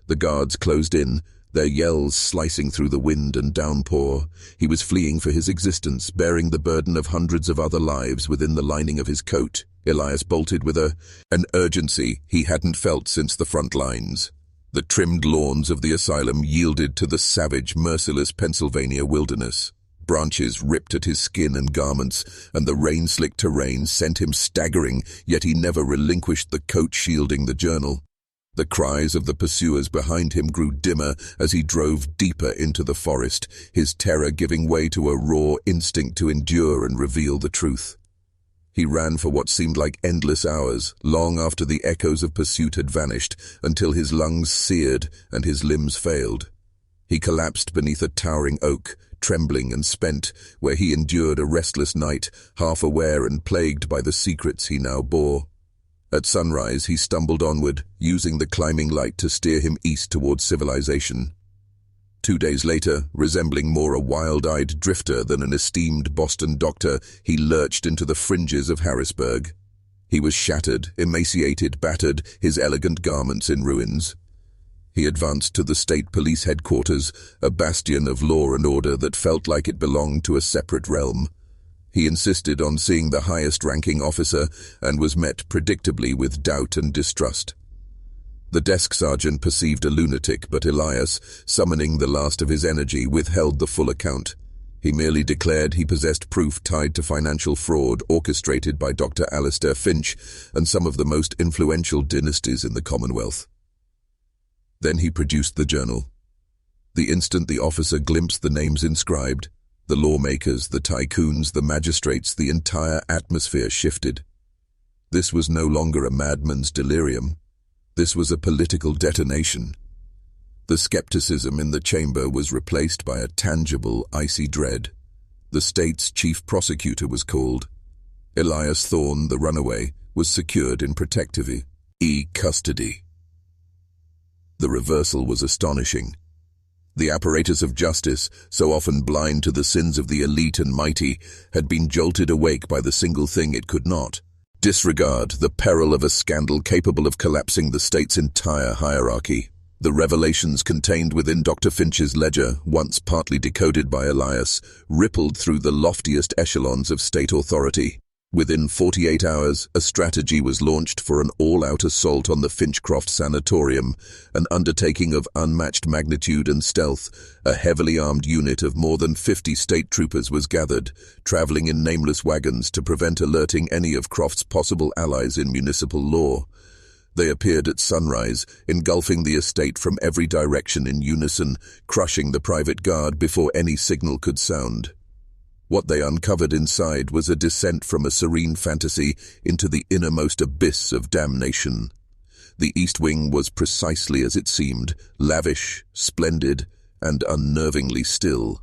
The guards closed in, their yells slicing through the wind and downpour. He was fleeing for his existence, bearing the burden of hundreds of other lives within the lining of his coat. Elias bolted with an urgency he hadn't felt since the front lines. The trimmed lawns of the asylum yielded to the savage, merciless Pennsylvania wilderness. Branches ripped at his skin and garments, and the rain-slicked terrain sent him staggering, yet he never relinquished the coat shielding the journal. The cries of the pursuers behind him grew dimmer as he drove deeper into the forest, his terror giving way to a raw instinct to endure and reveal the truth. He ran for what seemed like endless hours, long after the echoes of pursuit had vanished, until his lungs seared and his limbs failed. He collapsed beneath a towering oak, trembling and spent, where he endured a restless night, half aware and plagued by the secrets he now bore. At sunrise, he stumbled onward, using the climbing light to steer him east towards civilization. 2 days later, resembling more a wild-eyed drifter than an esteemed Boston doctor, he lurched into the fringes of Harrisburg. He was shattered, emaciated, battered, his elegant garments in ruins. He advanced to the state police headquarters, a bastion of law and order that felt like it belonged to a separate realm. He insisted on seeing the highest-ranking officer and was met predictably with doubt and distrust. The desk sergeant perceived a lunatic, but Elias, summoning the last of his energy, withheld the full account. He merely declared he possessed proof tied to financial fraud orchestrated by Dr. Alistair Finch and some of the most influential dynasties in the Commonwealth. Then he produced the journal. The instant the officer glimpsed the names inscribed, the lawmakers, the tycoons, the magistrates, the entire atmosphere shifted. This was no longer a madman's delirium. This was a political detonation. The skepticism in the chamber was replaced by a tangible, icy dread. The state's chief prosecutor was called. Elias Thorne, the runaway, was secured in protective custody. The reversal was astonishing. The apparatus of justice, so often blind to the sins of the elite and mighty, had been jolted awake by the single thing it could not: disregard the peril of a scandal capable of collapsing the state's entire hierarchy. The revelations contained within Dr. Finch's ledger, once partly decoded by Elias, rippled through the loftiest echelons of state authority. Within 48 hours, a strategy was launched for an all-out assault on the Finchcroft Sanatorium, an undertaking of unmatched magnitude and stealth. A heavily armed unit of more than 50 state troopers was gathered, traveling in nameless wagons to prevent alerting any of Croft's possible allies in municipal law. They appeared at sunrise, engulfing the estate from every direction in unison, crushing the private guard before any signal could sound. What they uncovered inside was a descent from a serene fantasy into the innermost abyss of damnation. The East Wing was precisely as it seemed, lavish, splendid, and unnervingly still.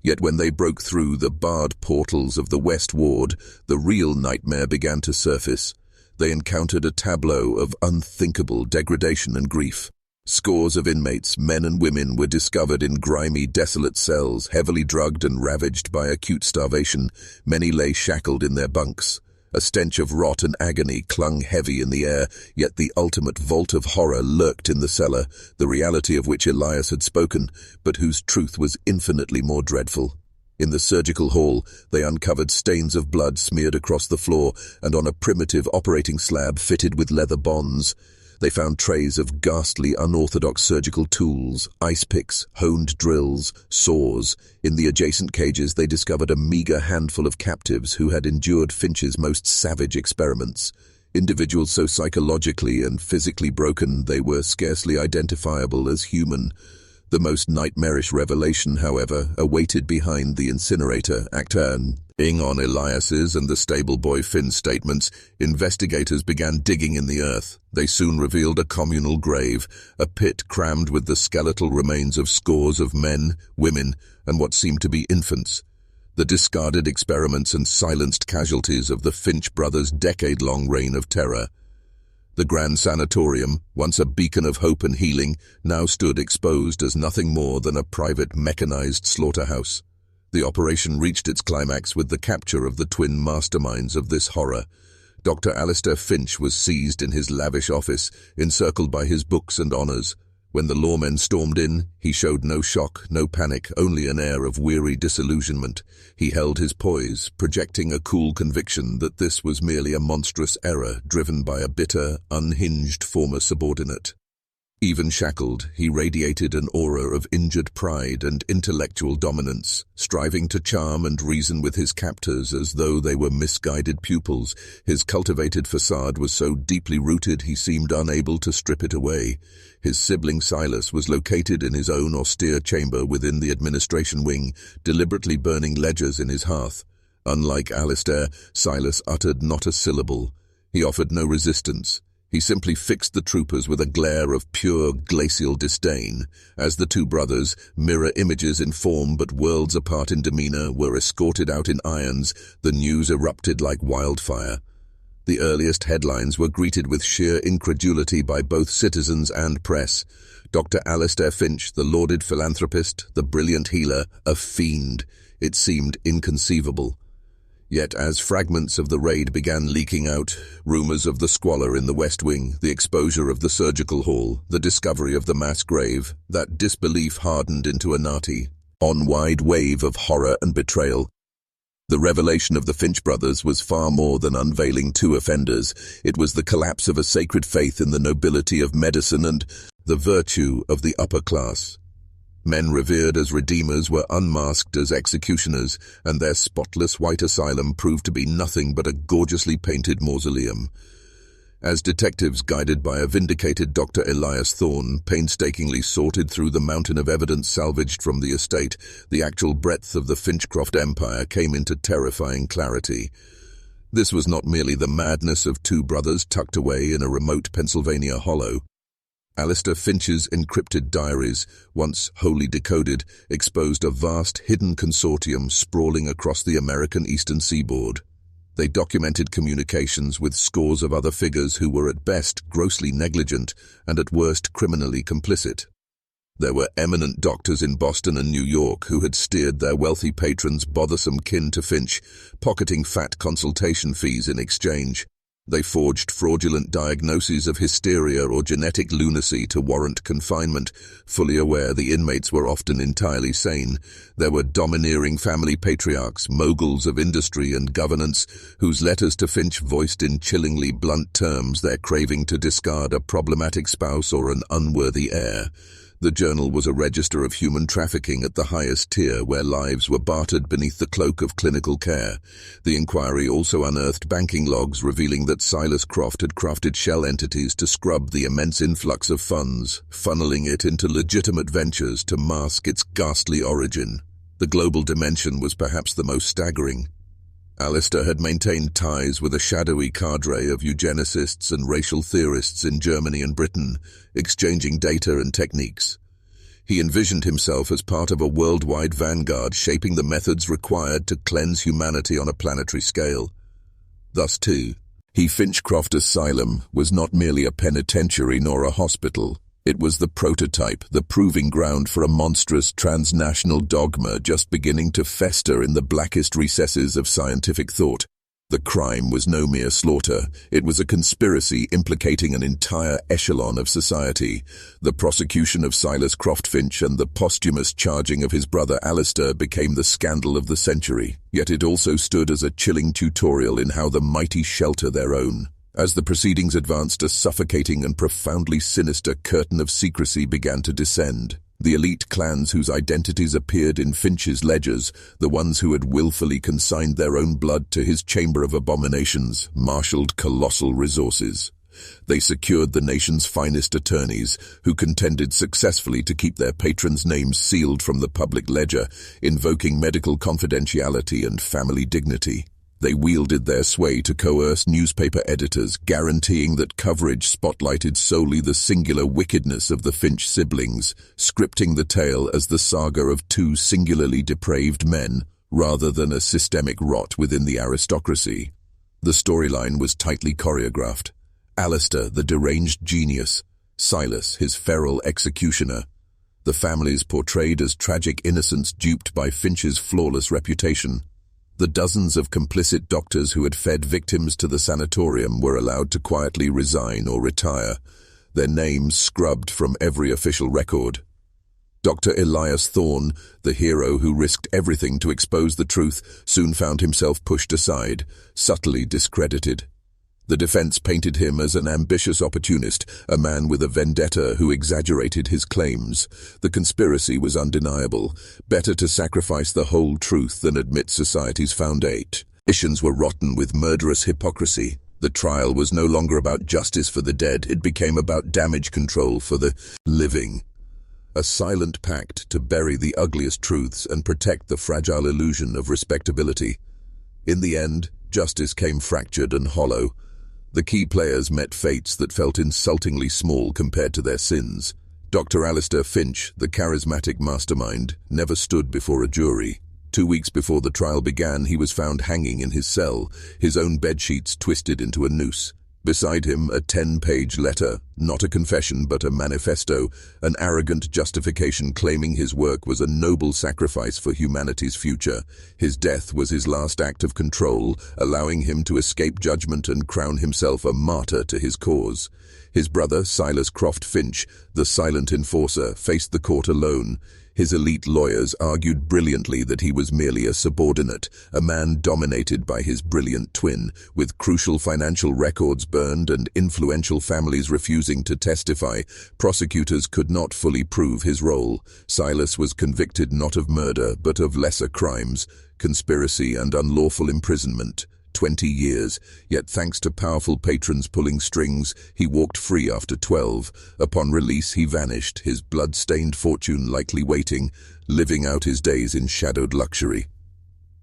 Yet when they broke through the barred portals of the West Ward, the real nightmare began to surface. They encountered a tableau of unthinkable degradation and grief. Scores of inmates, men and women, were discovered in grimy, desolate cells, heavily drugged and ravaged by acute starvation. Many lay shackled in their bunks. A stench of rot and agony clung heavy in the air, yet the ultimate vault of horror lurked in the cellar, the reality of which Elias had spoken, but whose truth was infinitely more dreadful. In the surgical hall, they uncovered stains of blood smeared across the floor, and on a primitive operating slab fitted with leather bonds, they found trays of ghastly, unorthodox surgical tools, ice picks, honed drills, saws. In the adjacent cages, they discovered a meager handful of captives who had endured Finch's most savage experiments. Individuals so psychologically and physically broken they were scarcely identifiable as human. The most nightmarish revelation, however, awaited behind the incinerator. Acting on Elias's and the stable boy Finn's statements, investigators began digging in the earth. They soon revealed a communal grave, a pit crammed with the skeletal remains of scores of men, women, and what seemed to be infants. The discarded experiments and silenced casualties of the Finch brothers' decade-long reign of terror. The Grand Sanatorium, once a beacon of hope and healing, now stood exposed as nothing more than a private mechanized slaughterhouse. The operation reached its climax with the capture of the twin masterminds of this horror. Dr. Alistair Finch was seized in his lavish office, encircled by his books and honors. When the lawmen stormed in, he showed no shock, no panic, only an air of weary disillusionment. He held his poise, projecting a cool conviction that this was merely a monstrous error driven by a bitter, unhinged former subordinate. Even shackled, he radiated an aura of injured pride and intellectual dominance, striving to charm and reason with his captors as though they were misguided pupils. His cultivated facade was so deeply rooted he seemed unable to strip it away. His sibling Silas was located in his own austere chamber within the administration wing, deliberately burning ledgers in his hearth. Unlike Alistair, Silas uttered not a syllable. He offered no resistance. He simply fixed the troopers with a glare of pure glacial disdain. As the two brothers, mirror images in form but worlds apart in demeanor, were escorted out in irons, the news erupted like wildfire. The earliest headlines were greeted with sheer incredulity by both citizens and press. Dr. Alistair Finch, the lauded philanthropist, the brilliant healer, a fiend. It seemed inconceivable. Yet as fragments of the raid began leaking out, rumors of the squalor in the West Wing, the exposure of the surgical hall, the discovery of the mass grave, that disbelief hardened into a wide wave of horror and betrayal. The revelation of the Finch brothers was far more than unveiling two offenders. It was the collapse of a sacred faith in the nobility of medicine and the virtue of the upper class. Men revered as redeemers were unmasked as executioners, and their spotless white asylum proved to be nothing but a gorgeously painted mausoleum. As detectives guided by a vindicated Dr. Elias Thorne painstakingly sorted through the mountain of evidence salvaged from the estate, the actual breadth of the Finchcroft empire came into terrifying clarity. This was not merely the madness of two brothers tucked away in a remote Pennsylvania hollow. Alistair Finch's encrypted diaries, once wholly decoded, exposed a vast hidden consortium sprawling across the American eastern seaboard. They documented communications with scores of other figures who were at best grossly negligent and at worst criminally complicit. There were eminent doctors in Boston and New York who had steered their wealthy patrons bothersome kin to Finch, pocketing fat consultation fees in exchange. They forged fraudulent diagnoses of hysteria or genetic lunacy to warrant confinement, fully aware the inmates were often entirely sane. There were domineering family patriarchs, moguls of industry and governance, whose letters to Finch voiced in chillingly blunt terms their craving to discard a problematic spouse or an unworthy heir. The journal was a register of human trafficking at the highest tier, where lives were bartered beneath the cloak of clinical care. The inquiry also unearthed banking logs revealing that Silas Croft had crafted shell entities to scrub the immense influx of funds, funneling it into legitimate ventures to mask its ghastly origin. The global dimension was perhaps the most staggering. Alistair had maintained ties with a shadowy cadre of eugenicists and racial theorists in Germany and Britain, exchanging data and techniques. He envisioned himself as part of a worldwide vanguard shaping the methods required to cleanse humanity on a planetary scale. Thus, too, Finchcroft Asylum was not merely a penitentiary nor a hospital. It was the prototype, the proving ground for a monstrous transnational dogma just beginning to fester in the blackest recesses of scientific thought. The crime was no mere slaughter. It was a conspiracy implicating an entire echelon of society. The prosecution of Silas Croft Finch and the posthumous charging of his brother Alistair became the scandal of the century. Yet it also stood as a chilling tutorial in how the mighty shelter their own. As the proceedings advanced, a suffocating and profoundly sinister curtain of secrecy began to descend. The elite clans whose identities appeared in Finch's ledgers, the ones who had willfully consigned their own blood to his chamber of abominations, marshaled colossal resources. They secured the nation's finest attorneys, who contended successfully to keep their patrons' names sealed from the public ledger, invoking medical confidentiality and family dignity. They wielded their sway to coerce newspaper editors, guaranteeing that coverage spotlighted solely the singular wickedness of the Finch siblings, scripting the tale as the saga of two singularly depraved men, rather than a systemic rot within the aristocracy. The storyline was tightly choreographed. Alistair, the deranged genius; Silas, his feral executioner. the families portrayed as tragic innocents duped by Finch's flawless reputation. The dozens of complicit doctors who had fed victims to the sanatorium were allowed to quietly resign or retire, their names scrubbed from every official record. Dr. Elias Thorne, the hero who risked everything to expose the truth, soon found himself pushed aside, subtly discredited. The defense painted him as an ambitious opportunist, a man with a vendetta who exaggerated his claims. The conspiracy was undeniable. Better to sacrifice the whole truth than admit society's foundations were rotten with murderous hypocrisy. The trial was no longer about justice for the dead, it became about damage control for the living. A silent pact to bury the ugliest truths and protect the fragile illusion of respectability. In the end, justice came fractured and hollow. The key players met fates that felt insultingly small compared to their sins. Dr. Alistair Finch, the charismatic mastermind, never stood before a jury. 2 weeks before the trial began, he was found hanging in his cell, his own bedsheets twisted into a noose. Beside him, a 10-page letter, not a confession but a manifesto, an arrogant justification claiming his work was a noble sacrifice for humanity's future. His death was his last act of control, allowing him to escape judgment and crown himself a martyr to his cause. His brother, Silas Croft Finch, the silent enforcer, faced the court alone. His elite lawyers argued brilliantly that he was merely a subordinate, a man dominated by his brilliant twin, with crucial financial records burned and influential families refusing to testify. Prosecutors could not fully prove his role. Silas was convicted not of murder, but of lesser crimes, conspiracy and unlawful imprisonment. 20 years, yet thanks to powerful patrons pulling strings, he walked free after 12. Upon release he vanished, his blood-stained fortune likely waiting, living out his days in shadowed luxury.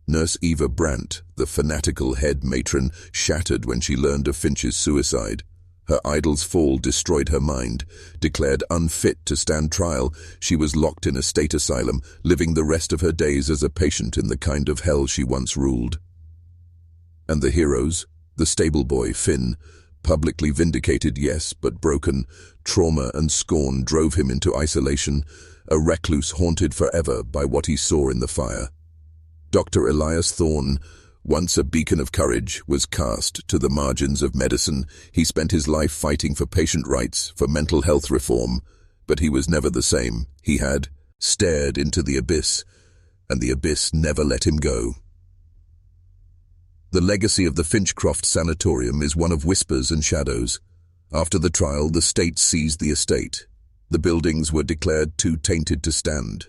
Nurse Eva Brandt, the fanatical head matron, shattered when she learned of Finch's suicide. Her idol's fall destroyed her mind. Declared unfit to stand trial, she was locked in a state asylum, living the rest of her days as a patient in the kind of hell she once ruled. And the heroes, the stable boy, Finn, publicly vindicated, yes, but broken. Trauma and scorn drove him into isolation, a recluse haunted forever by what he saw in the fire. Dr. Elias Thorne, once a beacon of courage, was cast to the margins of medicine. He spent his life fighting for patient rights, for mental health reform, but he was never the same. He had stared into the abyss, and the abyss never let him go. The legacy of the Finchcroft Sanatorium is one of whispers and shadows. After the trial, the state seized the estate. The buildings were declared too tainted to stand.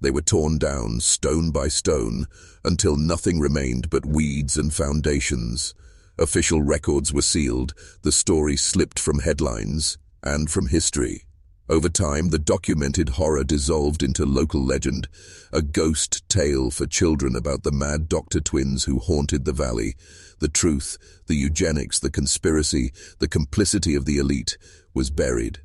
They were torn down, stone by stone, until nothing remained but weeds and foundations. Official records were sealed, the story slipped from headlines and from history. Over time, the documented horror dissolved into local legend, a ghost tale for children about the mad doctor twins who haunted the valley. The truth, the eugenics, the conspiracy, the complicity of the elite was buried.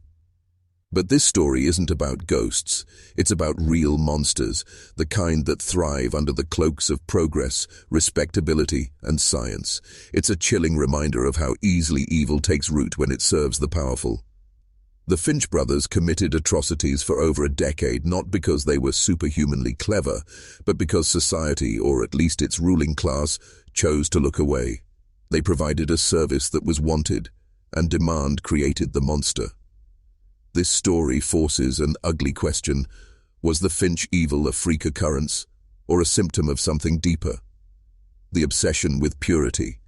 But this story isn't about ghosts. It's about real monsters, the kind that thrive under the cloaks of progress, respectability, and science. It's a chilling reminder of how easily evil takes root when it serves the powerful. The Finch brothers committed atrocities for over a decade, not because they were superhumanly clever, but because society, or at least its ruling class, chose to look away. They provided a service that was wanted, and demand created the monster. This story forces an ugly question. Was the Finch evil a freak occurrence, or a symptom of something deeper? The obsession with purity,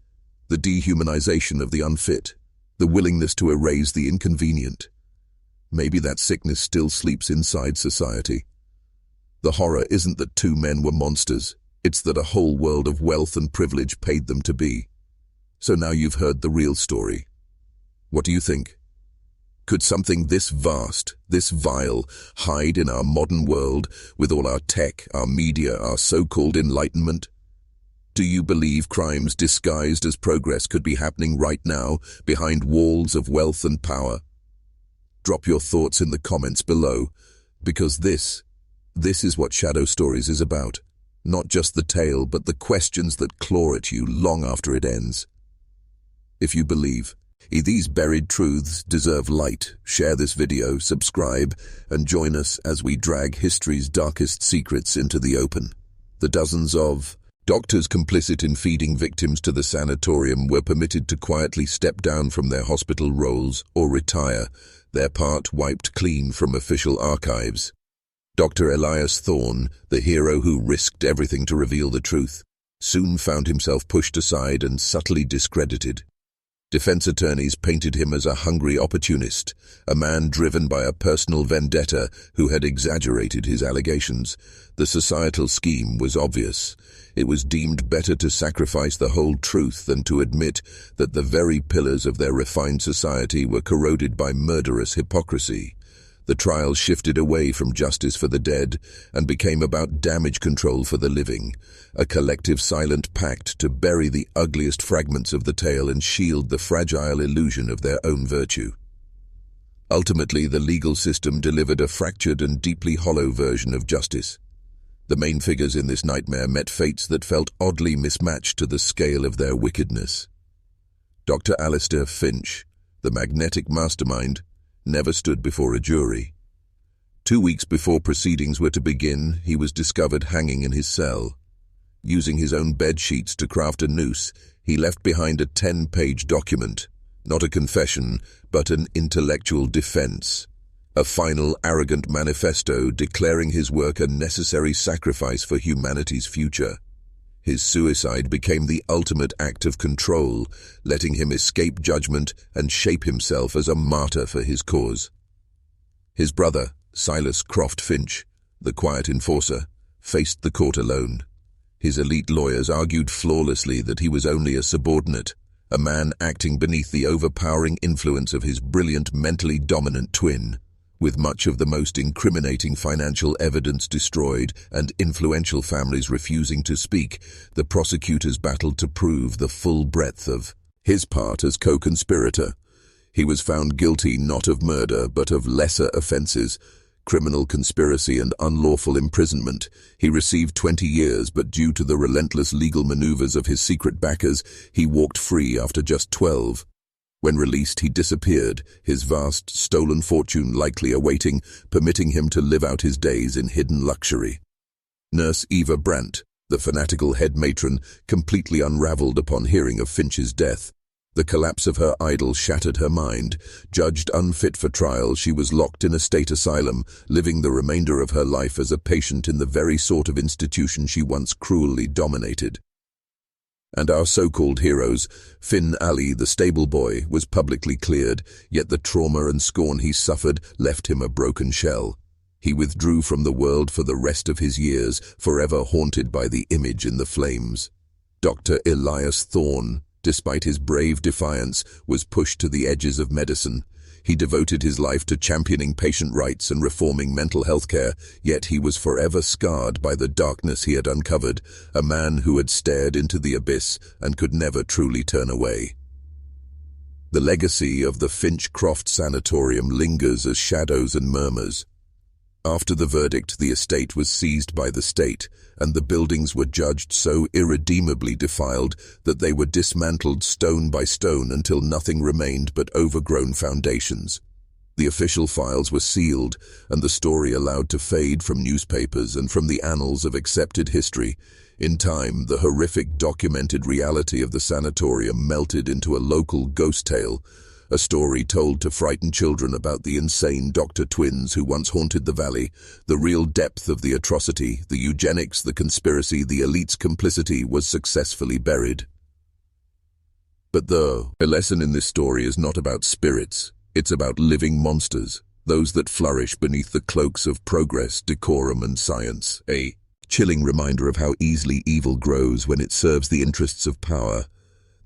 the dehumanization of the unfit, the willingness to erase the inconvenient. Maybe that sickness still sleeps inside society. The horror isn't that two men were monsters, it's that a whole world of wealth and privilege paid them to be. So now you've heard the real story. What do you think? Could something this vast, this vile, hide in our modern world with all our tech, our media, our so-called enlightenment? Do you believe crimes disguised as progress could be happening right now behind walls of wealth and power? Drop your thoughts in the comments below, because this is what Shadow Stories is about. Not just the tale, but the questions that claw at you long after it ends. If you believe, These buried truths deserve light. Share this video, subscribe, and join us as we drag history's darkest secrets into the open. The dozens of doctors complicit in feeding victims to the sanatorium were permitted to quietly step down from their hospital roles or retire, their part wiped clean from official archives. Dr. Elias Thorne, the hero who risked everything to reveal the truth, soon found himself pushed aside and subtly discredited. Defense attorneys painted him as a hungry opportunist, a man driven by a personal vendetta who had exaggerated his allegations. The societal scheme was obvious. It was deemed better to sacrifice the whole truth than to admit that the very pillars of their refined society were corroded by murderous hypocrisy. The trial shifted away from justice for the dead and became about damage control for the living, a collective silent pact to bury the ugliest fragments of the tale and shield the fragile illusion of their own virtue. Ultimately, the legal system delivered a fractured and deeply hollow version of justice. The main figures in this nightmare met fates that felt oddly mismatched to the scale of their wickedness. Dr. Alistair Finch, the magnetic mastermind, never stood before a jury. 2 weeks before proceedings were to begin, he was discovered hanging in his cell. Using his own bed sheets to craft a noose, he left behind a 10-page document, not a confession, but an intellectual defense. A final, arrogant manifesto declaring his work a necessary sacrifice for humanity's future. His suicide became the ultimate act of control, letting him escape judgment and shape himself as a martyr for his cause. His brother, Silas Croft Finch, the quiet enforcer, faced the court alone. His elite lawyers argued flawlessly that he was only a subordinate, a man acting beneath the overpowering influence of his brilliant, mentally dominant twin. With much of the most incriminating financial evidence destroyed and influential families refusing to speak, the prosecutors battled to prove the full breadth of his part as co-conspirator. He was found guilty not of murder but of lesser offenses, criminal conspiracy and unlawful imprisonment. He received 20 years, but due to the relentless legal maneuvers of his secret backers, he walked free after just 12. When released, he disappeared, his vast, stolen fortune likely awaiting, permitting him to live out his days in hidden luxury. Nurse Eva Brandt, the fanatical head matron, completely unraveled upon hearing of Finch's death. The collapse of her idol shattered her mind. Judged unfit for trial, she was locked in a state asylum, living the remainder of her life as a patient in the very sort of institution she once cruelly dominated. And our so-called heroes, Finn Ali, the stable boy, was publicly cleared, yet the trauma and scorn he suffered left him a broken shell. He withdrew from the world for the rest of his years, forever haunted by the image in the flames. Dr. Elias Thorne, despite his brave defiance, was pushed to the edges of medicine. He devoted his life to championing patient rights and reforming mental health care, yet he was forever scarred by the darkness he had uncovered, a man who had stared into the abyss and could never truly turn away. The legacy of the Finch Croft Sanatorium lingers as shadows and murmurs. After the verdict, the estate was seized by the state, and the buildings were judged so irredeemably defiled that they were dismantled stone by stone until nothing remained but overgrown foundations. The official files were sealed, and the story allowed to fade from newspapers and from the annals of accepted history. In time, the horrific documented reality of the sanatorium melted into a local ghost tale, a story told to frighten children about the insane doctor twins who once haunted the valley. The real depth of the atrocity, the eugenics, the conspiracy, the elite's complicity was successfully buried. But though a lesson in this story is not about spirits, it's about living monsters, those that flourish beneath the cloaks of progress, decorum, and science. A chilling reminder of how easily evil grows when it serves the interests of power.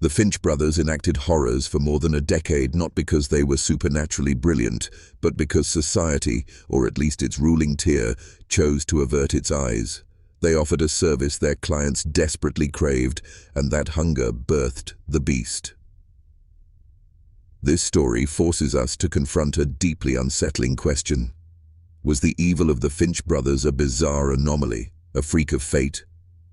The Finch brothers enacted horrors for more than a decade, not because they were supernaturally brilliant, but because society, or at least its ruling tier, chose to avert its eyes. They offered a service their clients desperately craved, and that hunger birthed the beast. This story forces us to confront a deeply unsettling question. Was the evil of the Finch brothers a bizarre anomaly, a freak of fate?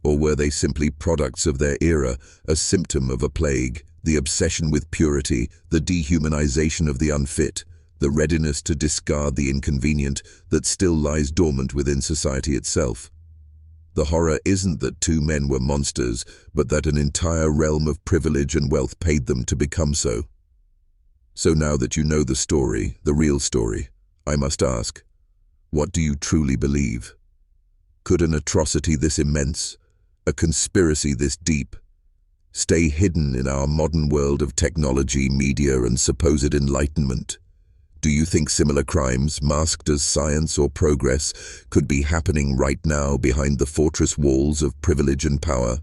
Or were they simply products of their era, a symptom of a plague, the obsession with purity, the dehumanization of the unfit, the readiness to discard the inconvenient that still lies dormant within society itself? The horror isn't that two men were monsters, but that an entire realm of privilege and wealth paid them to become so. So now that you know the story, the real story, I must ask, what do you truly believe? Could an atrocity this immense, a conspiracy this deep, stay hidden in our modern world of technology, media, and supposed enlightenment? Do you think similar crimes, masked as science or progress, could be happening right now behind the fortress walls of privilege and power?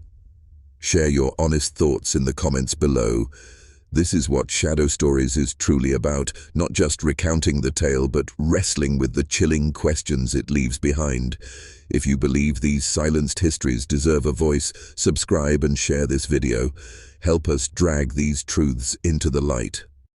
Share your honest thoughts in the comments below. This is what Shadow Stories is truly about, not just recounting the tale, but wrestling with the chilling questions it leaves behind. If you believe these silenced histories deserve a voice, subscribe and share this video. Help us drag these truths into the light.